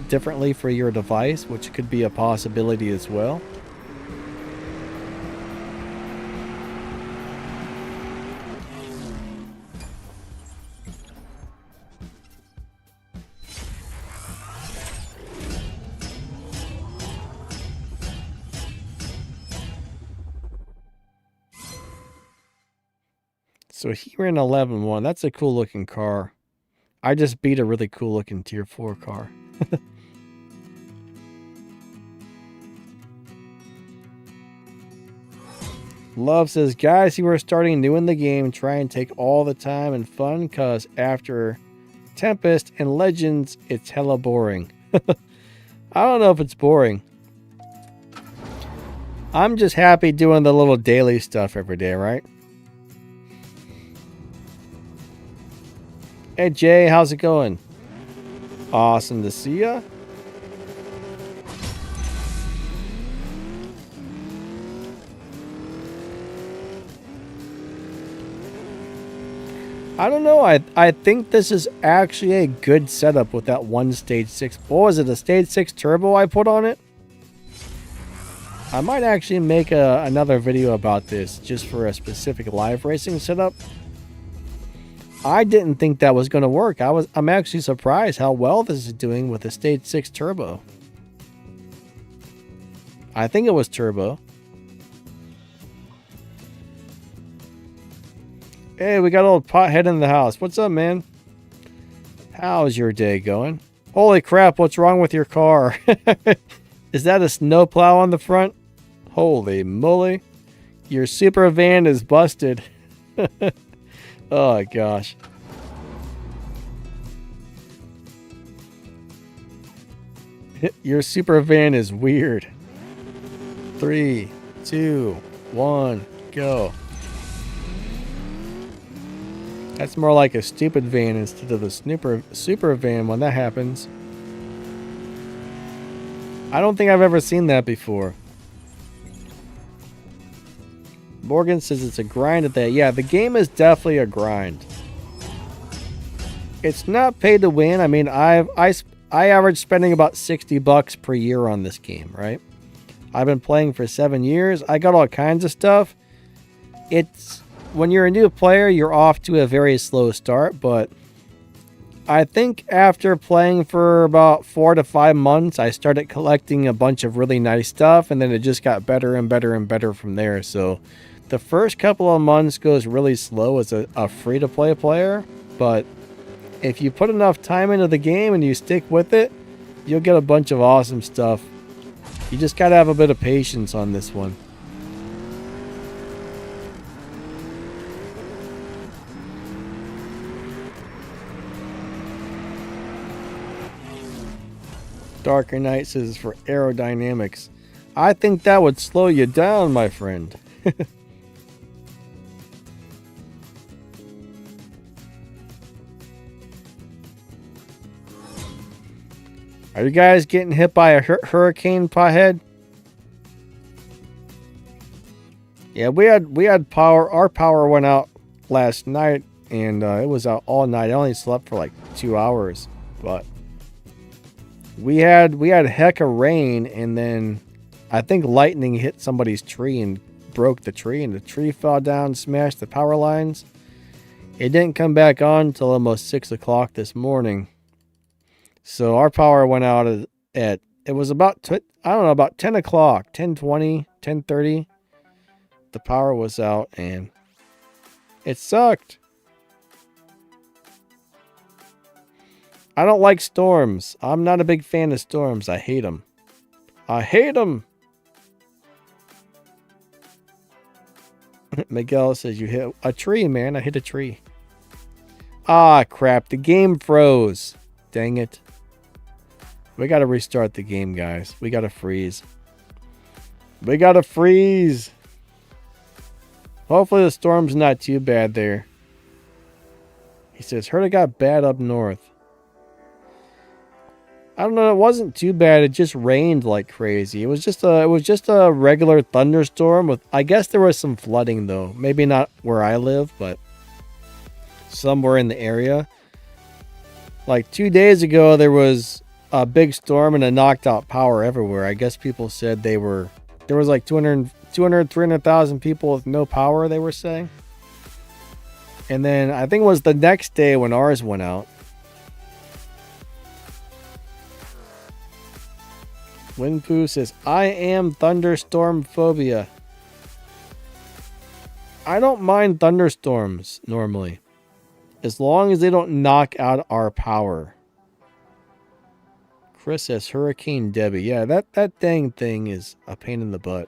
differently for your device, which could be a possibility as well. So he ran 11.1. That's a cool looking car. I just beat a really cool looking tier 4 car. Love says, guys who are starting new in the game, try and take all the time and fun, cause after Tempest and Legends, it's hella boring. I don't know if it's boring. I'm just happy doing the little daily stuff every day, right? Hey Jay, how's it going? Awesome to see ya. I don't know. I think this is actually a good setup with that one stage 6. What was it? A stage 6 turbo I put on it? I might actually make another video about this just for a specific live racing setup. I didn't think that was going to work. I'm actually surprised how well this is doing with a stage 6 turbo. I think it was turbo. Hey, we got a little pothead in the house. What's up, man? How's your day going? Holy crap, what's wrong with your car? Is that a snowplow on the front? Holy moly. Your super van is busted. Oh, gosh. Your super van is weird. 3, 2, 1, go. That's more like a stupid van instead of a super van when that happens. I don't think I've ever seen that before. Morgan says it's a grind at that. Yeah, the game is definitely a grind. It's not pay to win. I mean, I average spending about $60 per year on this game, right? I've been playing for 7 years. I got all kinds of stuff. It's when you're a new player, you're off to a very slow start, but I think after playing for about 4 to 5 months, I started collecting a bunch of really nice stuff, and then it just got better and better and better from there. So the first couple of months goes really slow as a free-to-play player, but if you put enough time into the game and you stick with it, you'll get a bunch of awesome stuff. You just gotta have a bit of patience on this one. Darker Knight says for aerodynamics. I think that would slow you down, my friend. Are you guys getting hit by a hurricane, pothead? Yeah, we had power. Our power went out last night, and it was out all night. I only slept for like 2 hours, but we had heck of rain, and then I think lightning hit somebody's tree and broke the tree, and the tree fell down, smashed the power lines. It didn't come back on until almost 6 o'clock this morning. So our power went out at it was about, I don't know, about 10 o'clock, 10:20, 10:30. The power was out, and it sucked. I don't like storms. I'm not a big fan of storms. I hate them. I hate them. Miguel says you hit a tree, man. I hit a tree. Ah, crap. The game froze. Dang it. We got to restart the game, guys. We got to freeze. We got to freeze. Hopefully the storm's not too bad there. He says, heard it got bad up north. I don't know. It wasn't too bad. It just rained like crazy. It was just a regular thunderstorm with, I guess there was some flooding though. Maybe not where I live, but somewhere in the area. Like 2 days ago, there was a big storm and it knocked out power everywhere. I guess people said there was like 300,000 people with no power, they were saying. And then I think it was the next day when ours went out. Winpoo says, I am thunderstorm phobia. I don't mind thunderstorms normally, as long as they don't knock out our power. Chris says Hurricane Debbie. Yeah, that dang thing is a pain in the butt.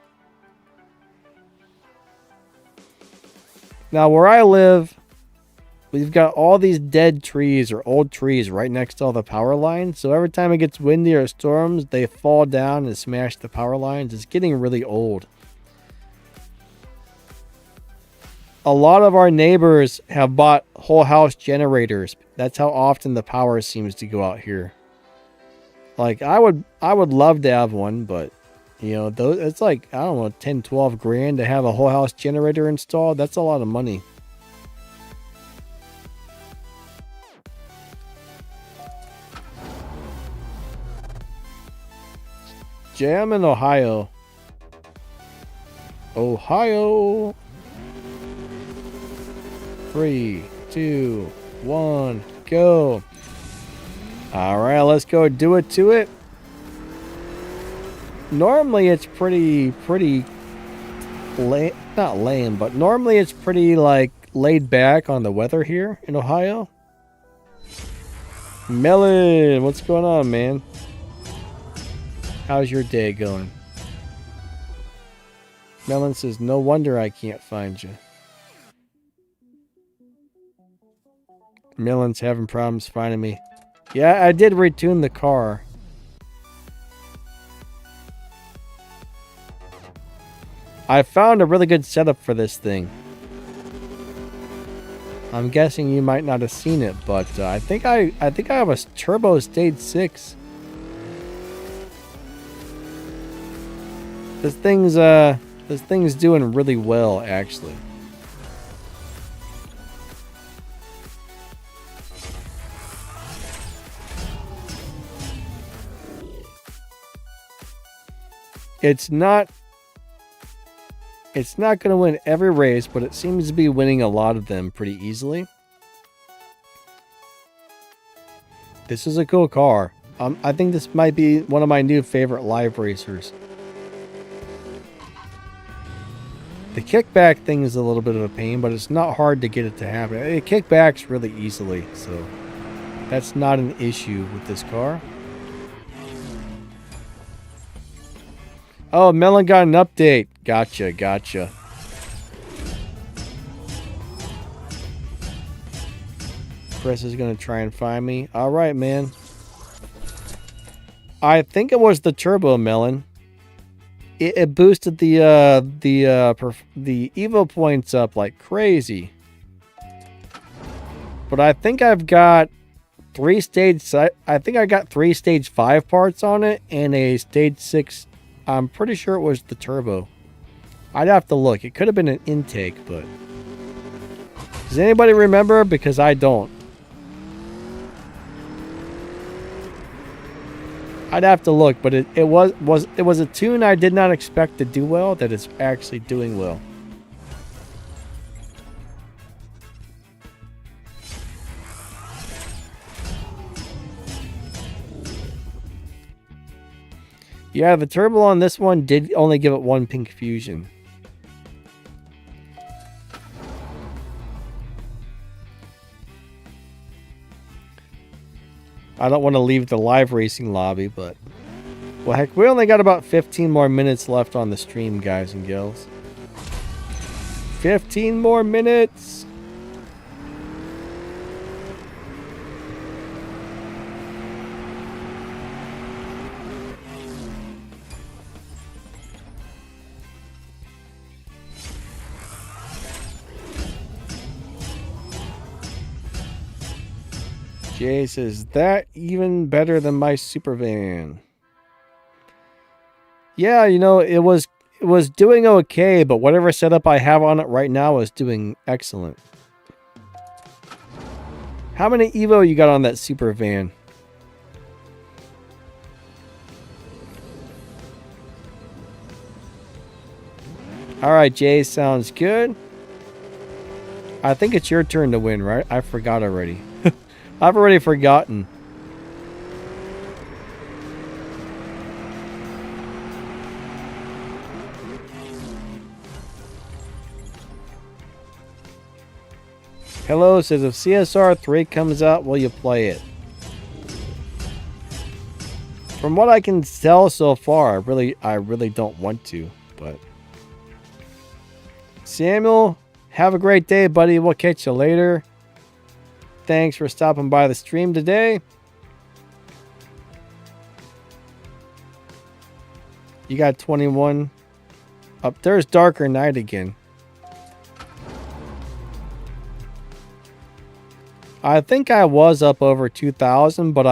Now, where I live, we've got all these dead trees or old trees right next to all the power lines. So every time it gets windy or storms, they fall down and smash the power lines. It's getting really old. A lot of our neighbors have bought whole house generators. That's how often the power seems to go out here. Like, I would love to have one, but, you know, it's like, I don't know, 10, 12 grand to have a whole house generator installed. That's a lot of money. Jam in Ohio. Ohio. 3, 2, 1, go. All right, let's go do it to it. Normally it's pretty lame, not lame, but normally it's pretty like laid back on the weather here in Ohio. Melon, what's going on, man? How's your day going? Melon says, no wonder I can't find you. Melon's having problems finding me. Yeah, I did retune the car. I found a really good setup for this thing. I'm guessing you might not have seen it, but I think I have a turbo stage 6. This thing's doing really well, actually. It's not going to win every race, but it seems to be winning a lot of them pretty easily. This is a cool car. I think this might be one of my new favorite live racers. The kickback thing is a little bit of a pain, but it's not hard to get it to happen. It kickbacks really easily, so that's not an issue with this car. Oh, Melon got an update. Gotcha, gotcha. Chris is going to try and find me. All right, man. I think it was the turbo, Melon. It boosted the Evo points up like crazy. But I think I've got I think I got 3 stage 5 parts on it and a stage 6. I'm pretty sure it was the turbo. I'd have to look. It could have been an intake, but does anybody remember? Because I don't. I'd have to look, but it was a tune I did not expect to do well that is actually doing well. Yeah, the turbo on this one did only give it 1 pink fusion. I don't want to leave the live racing lobby, but well, heck, we only got about 15 more minutes left on the stream, guys and gals. 15 more minutes. Jay says, that even better than my super van. Yeah, you know, it was doing okay, but whatever setup I have on it right now is doing excellent. How many Evo you got on that super van? All right, Jay, sounds good. I think it's your turn to win, right? I forgot already. I've already forgotten. Hello says, if CSR2 comes out, will you play it? From what I can tell so far, I really don't want to, but Samuel, have a great day, buddy. We'll catch you later. Thanks for stopping by the stream today. You got 21. Up there's Darker Night again. I think I was up over 2,000, but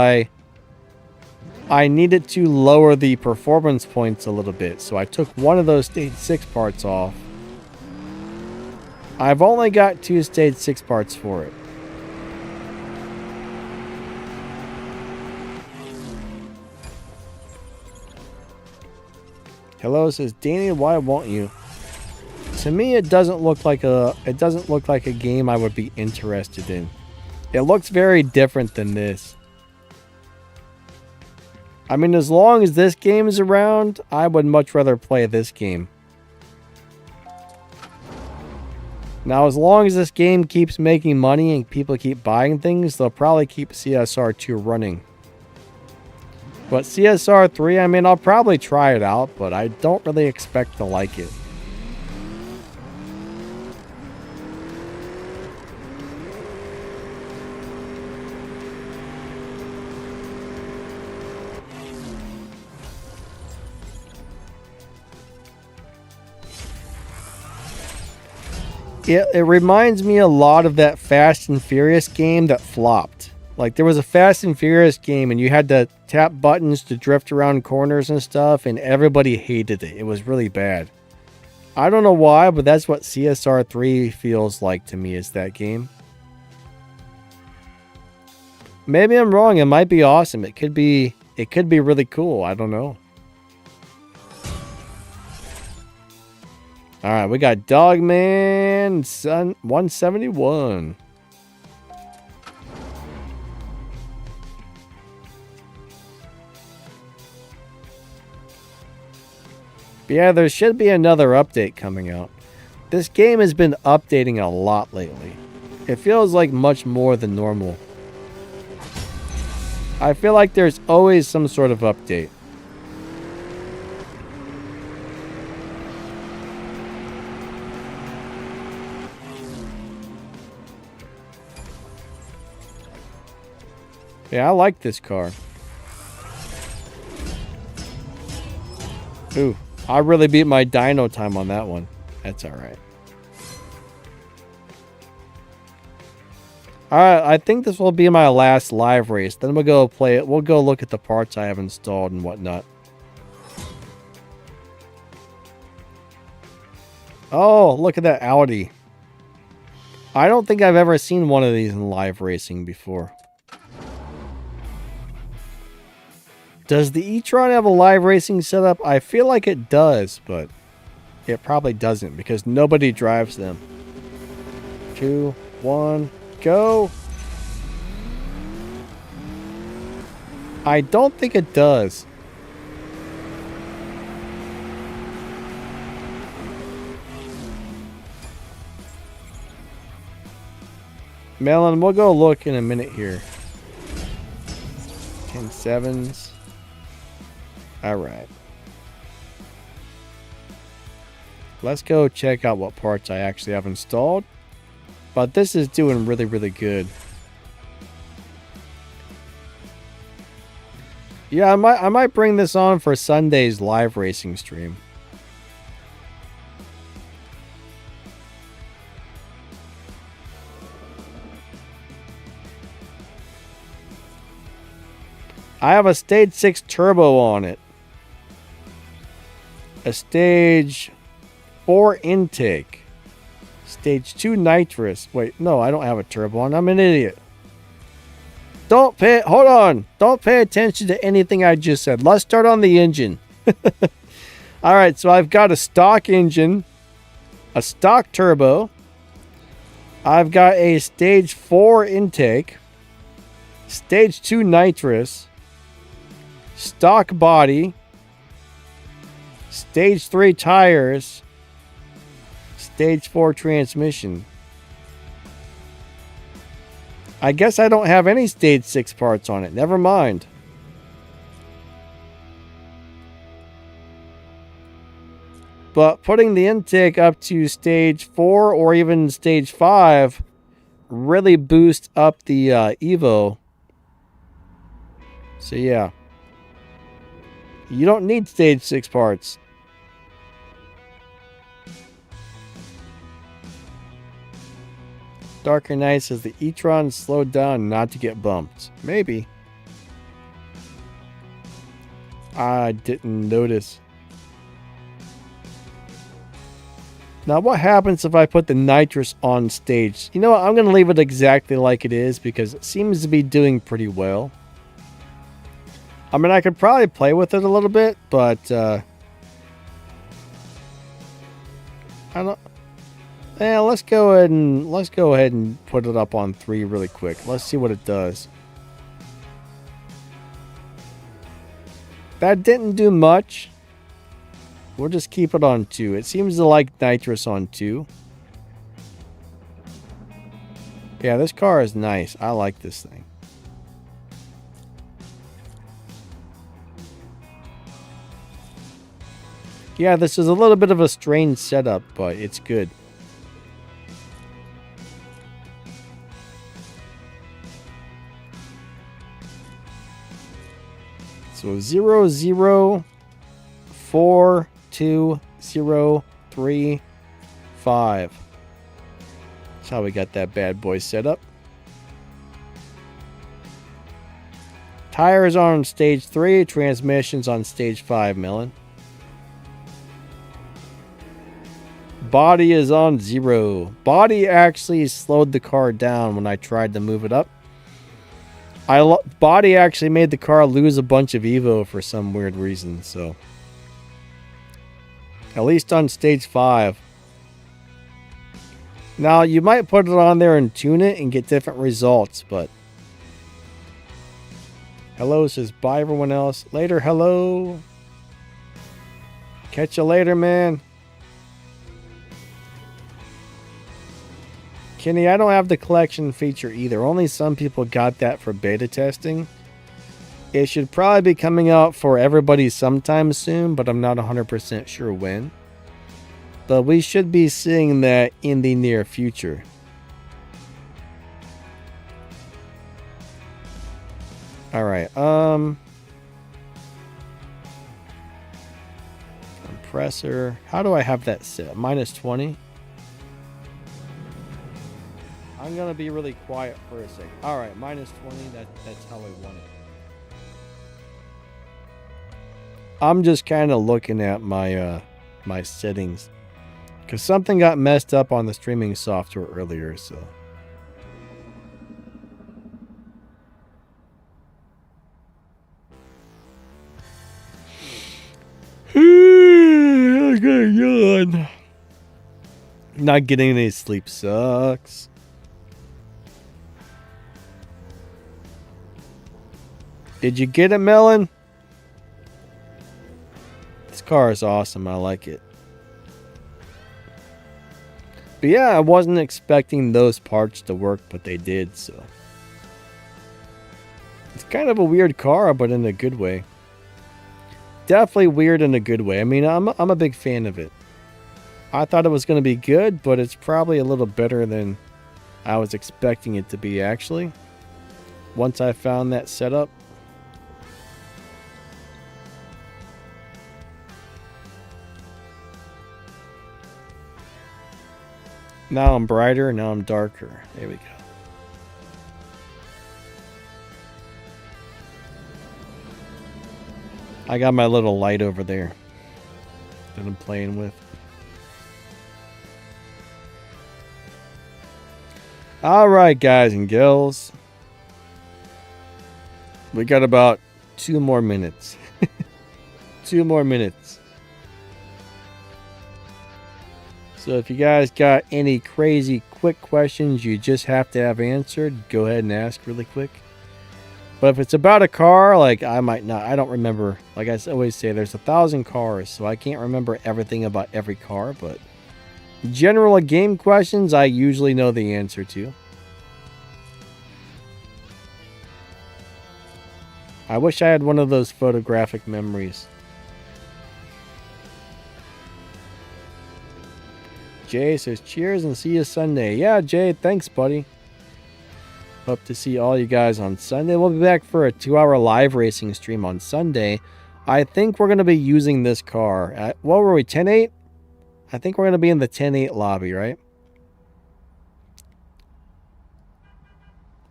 I needed to lower the performance points a little bit, so I took one of those stage 6 parts off. I've only got 2 stage 6 parts for it. Hello says, Danny, why won't you? To me, it doesn't look like a game I would be interested in. It looks very different than this. I mean, as long as this game is around, I would much rather play this game. Now, as long as this game keeps making money and people keep buying things, they'll probably keep CSR2 running. But CSR3, I mean, I'll probably try it out, but I don't really expect to like it. It reminds me a lot of that Fast and Furious game that flopped. Like, there was a Fast and Furious game and you had to tap buttons to drift around corners and stuff, and everybody hated it. It was really bad. I don't know why, but that's what CSR3 feels like to me, is that game. Maybe I'm wrong. It might be awesome. It could be really cool. I don't know. All right, we got Dogman Sun 171. But yeah, there should be another update coming out. This game has been updating a lot lately. It feels like much more than normal. I feel like there's always some sort of update. Yeah, I like this car. Ooh, I really beat my dyno time on that one. That's alright. Alright, I think this will be my last live race. Then we'll go play it. We'll go look at the parts I have installed and whatnot. Oh, look at that Audi. I don't think I've ever seen one of these in live racing before. Does the e-tron have a live racing setup? I feel like it does, but it probably doesn't because nobody drives them. 2, 1, go! I don't think it does. Melon, we'll go look in a minute here. 10.7s. Alright. Let's go check out what parts I actually have installed. But this is doing really, really good. Yeah, I might bring this on for Sunday's live racing stream. I have a stage 6 turbo on it. A stage 4 intake. Stage 2 nitrous. Wait, no, I don't have a turbo on. I'm an idiot. Hold on. Don't pay attention to anything I just said. Let's start on the engine. Alright, so I've got a stock engine. A stock turbo. I've got a stage 4 intake. Stage 2 nitrous. Stock body. Stage 3 tires. Stage 4 transmission. I guess I don't have any stage 6 parts on it. Never mind. But putting the intake up to stage 4 or even stage 5 really boosts up the Evo. So yeah. You don't need stage 6 parts. Darker Knight says the e-tron slowed down not to get bumped. Maybe. I didn't notice. Now what happens if I put the nitrous on stage? You know what? I'm going to leave it exactly like it is because it seems to be doing pretty well. I mean, I could probably play with it a little bit, but I don't. Yeah, let's go ahead and put it up on 3 really quick. Let's see what it does. That didn't do much. We'll just keep it on 2. It seems to like nitrous on 2. Yeah, this car is nice. I like this thing. Yeah, this is a little bit of a strange setup, but it's good. So 0, 0, 4, 2, 0, 3, 5. That's how we got that bad boy set up. Tires on stage 3, transmissions on stage 5, Melon. Body is on 0. Body actually slowed the car down when I tried to move it up. Body actually made the car lose a bunch of Evo for some weird reason, so. At least on stage 5. Now, you might put it on there and tune it and get different results, but. Hello says bye everyone else. Later, hello. Catch you later, man. Kenny, I don't have the collection feature either. Only some people got that for beta testing. It should probably be coming out for everybody sometime soon, but I'm not 100% sure when. But we should be seeing that in the near future. Alright, compressor. How do I have that set? -20? I'm gonna be really quiet for a second. Alright, -20, that's how I want it. I'm just kind of looking at my my settings, because something got messed up on the streaming software earlier, so. I'm gonna yawn. Not getting any sleep sucks. Did you get it, Melon? This car is awesome. I like it. But yeah, I wasn't expecting those parts to work, but they did, so. It's kind of a weird car, but in a good way. Definitely weird in a good way. I mean, I'm a big fan of it. I thought it was going to be good, but it's probably a little better than I was expecting it to be, actually. Once I found that setup. Now I'm brighter, now I'm darker. There we go. I got my little light over there that I'm playing with. Alright, guys and girls. We got about 2 more minutes. 2 more minutes. So if you guys got any crazy quick questions you just have to have answered, go ahead and ask really quick. But if it's about a car, like I might not, I don't remember. Like I always say, there's 1,000 cars, so I can't remember everything about every car. But general game questions, I usually know the answer to. I wish I had one of those photographic memories. Jay says, cheers and see you Sunday. Yeah, Jay, thanks, buddy. Hope to see all you guys on Sunday. We'll be back for a 2-hour live racing stream on Sunday. I think we're going to be using this car. What were we, 10-8? I think we're going to be in the 10-8 lobby, right?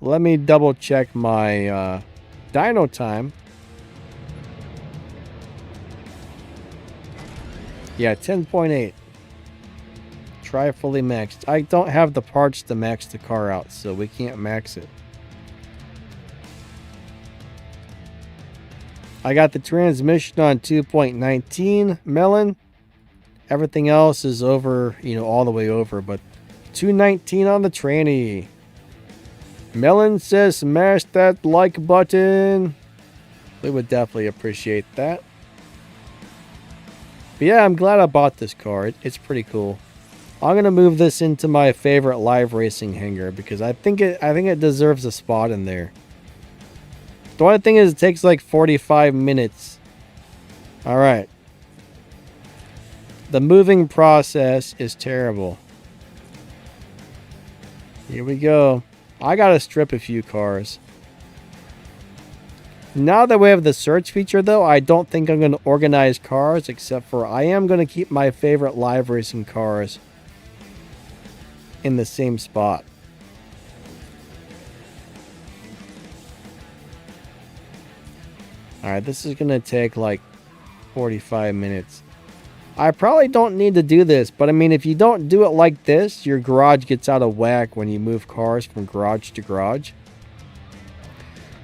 Let me double check my dyno time. Yeah, 10.8. Try fully maxed. I don't have the parts to max the car out, so we can't max it. I got the transmission on 2.19 Melon. Everything else is over, you know, all the way over, but 219 on the tranny. Melon says smash that like button. We would definitely appreciate that. But yeah, I'm glad I bought this car. It's pretty cool. I'm gonna move this into my favorite live racing hangar because I think it deserves a spot in there. The only thing is it takes like 45 minutes. All right. The moving process is terrible. Here we go. I gotta strip a few cars. Now that we have the search feature though, I don't think I'm gonna organize cars, except for I am gonna keep my favorite live racing cars in the same spot. Alright, this is going to take like 45 minutes. I probably don't need to do this, but I mean, if you don't do it like this, your garage gets out of whack when you move cars from garage to garage.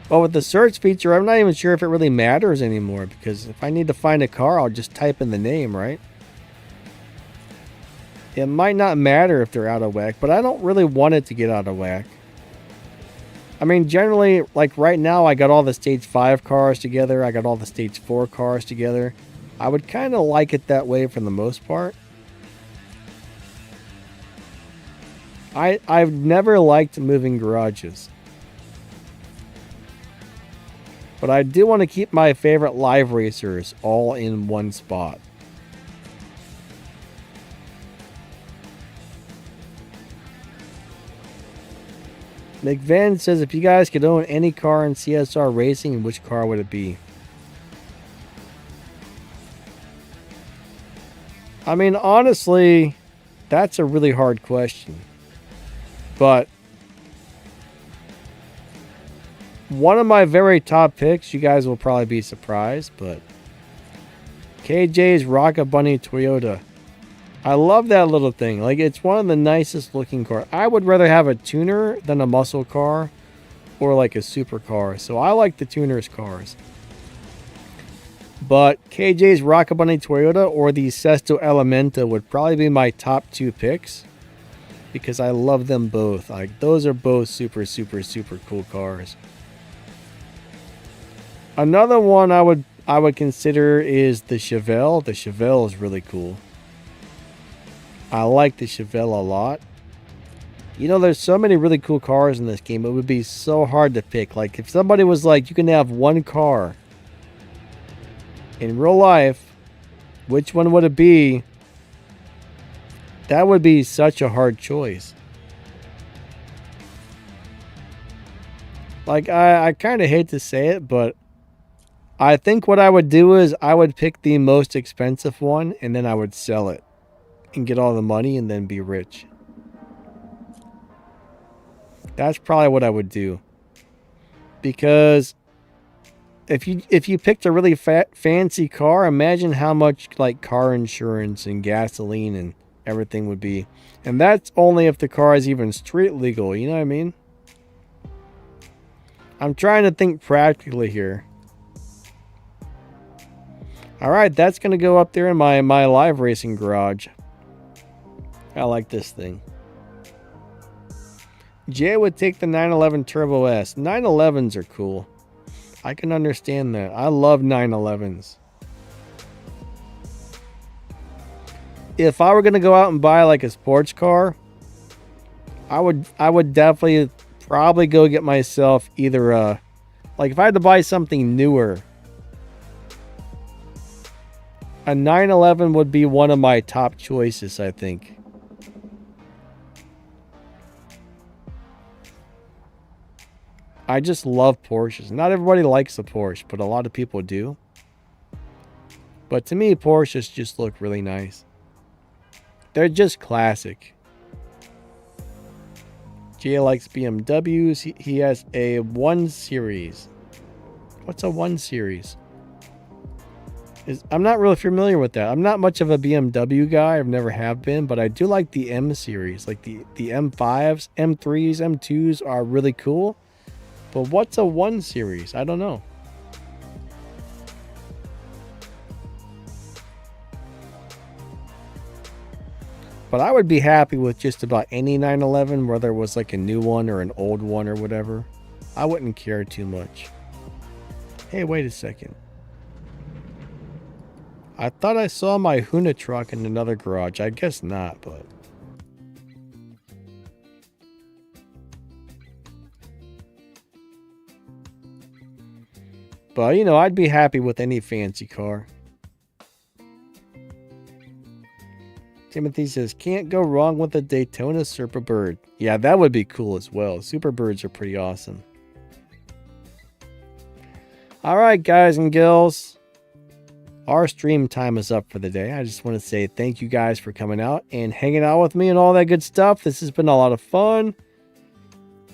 But with the search feature, I'm not even sure if it really matters anymore, because if I need to find a car, I'll just type in the name, right? It might not matter if they're out of whack, but I don't really want it to get out of whack. I mean, generally, like right now, I got all the Stage 5 cars together. I got all the Stage 4 cars together. I would kind of like it that way for the most part. I've never liked moving garages. But I do want to keep my favorite live racers all in one spot. McVan says, if you guys could own any car in CSR Racing, which car would it be? I mean, honestly, that's a really hard question. But one of my very top picks, you guys will probably be surprised, but KJ's Rocket Bunny Toyota. I love that little thing. Like, it's one of the nicest looking cars. I would rather have a tuner than a muscle car or like a supercar. So I like the tuner's cars. But KJ's Rocket Bunny Toyota or the Sesto Elementa would probably be my top two picks because I love them both. Like, those are both super, super, super cool cars. Another one I would consider is the Chevelle. The Chevelle is really cool. I like the Chevelle a lot. You know, there's so many really cool cars in this game. It would be so hard to pick. Like, if somebody was like, you can have one car in real life, which one would it be? That would be such a hard choice. Like, I kind of hate to say it, but I think what I would do is I would pick the most expensive one and then I would sell it and get all the money and then be rich. That's probably what I would do. Because if you picked a really fancy car, imagine how much like car insurance and gasoline and everything would be. And that's only if the car is even street legal, you know what I mean? I'm trying to think practically here. Alright, that's going to go up there in my live racing garage. I like this thing. Jay would take the 911 Turbo S. 911s are cool. I can understand that. I love 911s. If I were going to go out and buy like a sports car, I would definitely probably go get myself either like if I had to buy something newer, a 911 would be one of my top choices, I think. I just love Porsches. Not everybody likes a Porsche, but a lot of people do. But to me, Porsches just look really nice. They're just classic. Jay likes BMWs. He has a 1 Series. What's a 1 Series? I'm not really familiar with that. I'm not much of a BMW guy. I've never have been, but I do like the M Series. Like the M5s, M3s, M2s are really cool. But what's a 1 Series? I don't know. But I would be happy with just about any 911, whether it was like a new one or an old one or whatever. I wouldn't care too much. Hey, wait a second. I thought I saw my Huna truck in another garage. I guess not, but... But, you know, I'd be happy with any fancy car. Timothy says, can't go wrong with a Daytona Superbird. Yeah, that would be cool as well. Superbirds are pretty awesome. Alright, guys and girls. Our stream time is up for the day. I just want to say thank you guys for coming out and hanging out with me and all that good stuff. This has been a lot of fun.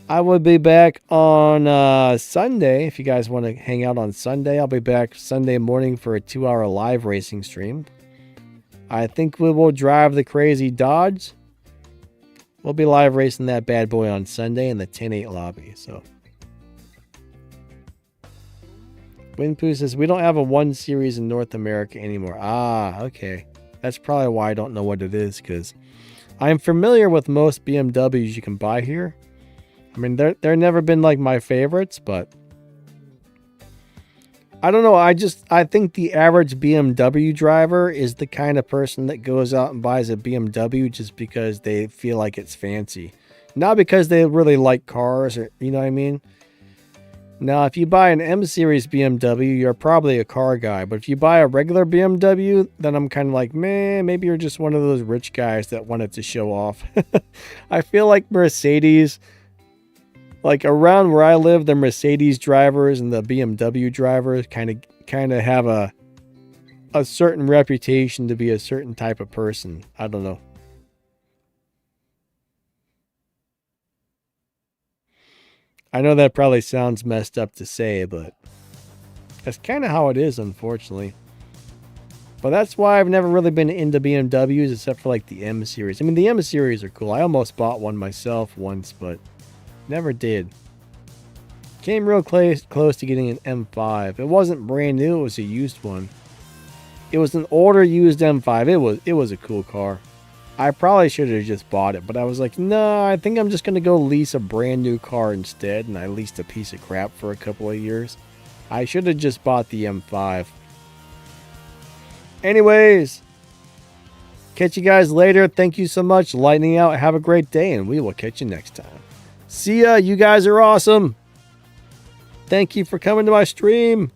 I will be back on Sunday. If you guys want to hang out on Sunday, I'll be back Sunday morning for a 2-hour live racing stream. I think we will drive the crazy Dodge. We'll be live racing that bad boy on Sunday in the 10-8 lobby. So, Winpoo says, we don't have a 1 Series in North America anymore. Ah, okay. That's probably why I don't know what it is, because I'm familiar with most BMWs you can buy here. I mean, they're never been like my favorites, but I don't know. I think the average BMW driver is the kind of person that goes out and buys a BMW just because they feel like it's fancy. Not because they really like cars, or you know what I mean? Now, if you buy an M series BMW, you're probably a car guy. But if you buy a regular BMW, then I'm kind of like, man, maybe you're just one of those rich guys that wanted to show off. I feel like Mercedes, like around where I live, the Mercedes drivers and the BMW drivers kind of have a certain reputation to be a certain type of person. I don't know. I know that probably sounds messed up to say, but that's kind of how it is, unfortunately. But that's why I've never really been into BMWs except for like the M series. I mean, the M series are cool. I almost bought one myself once, but never did. Came real close to getting an M5. It wasn't brand new, it was a used one. It was an older used M5. It was a cool car. I probably should have just bought it, but I was like, no, I think I'm just going to go lease a brand new car instead, and I leased a piece of crap for a couple of years. I should have just bought the M5. Anyways, catch you guys later. Thank you so much. Lightning out. Have a great day, and we will catch you next time. See ya. You guys are awesome. Thank you for coming to my stream.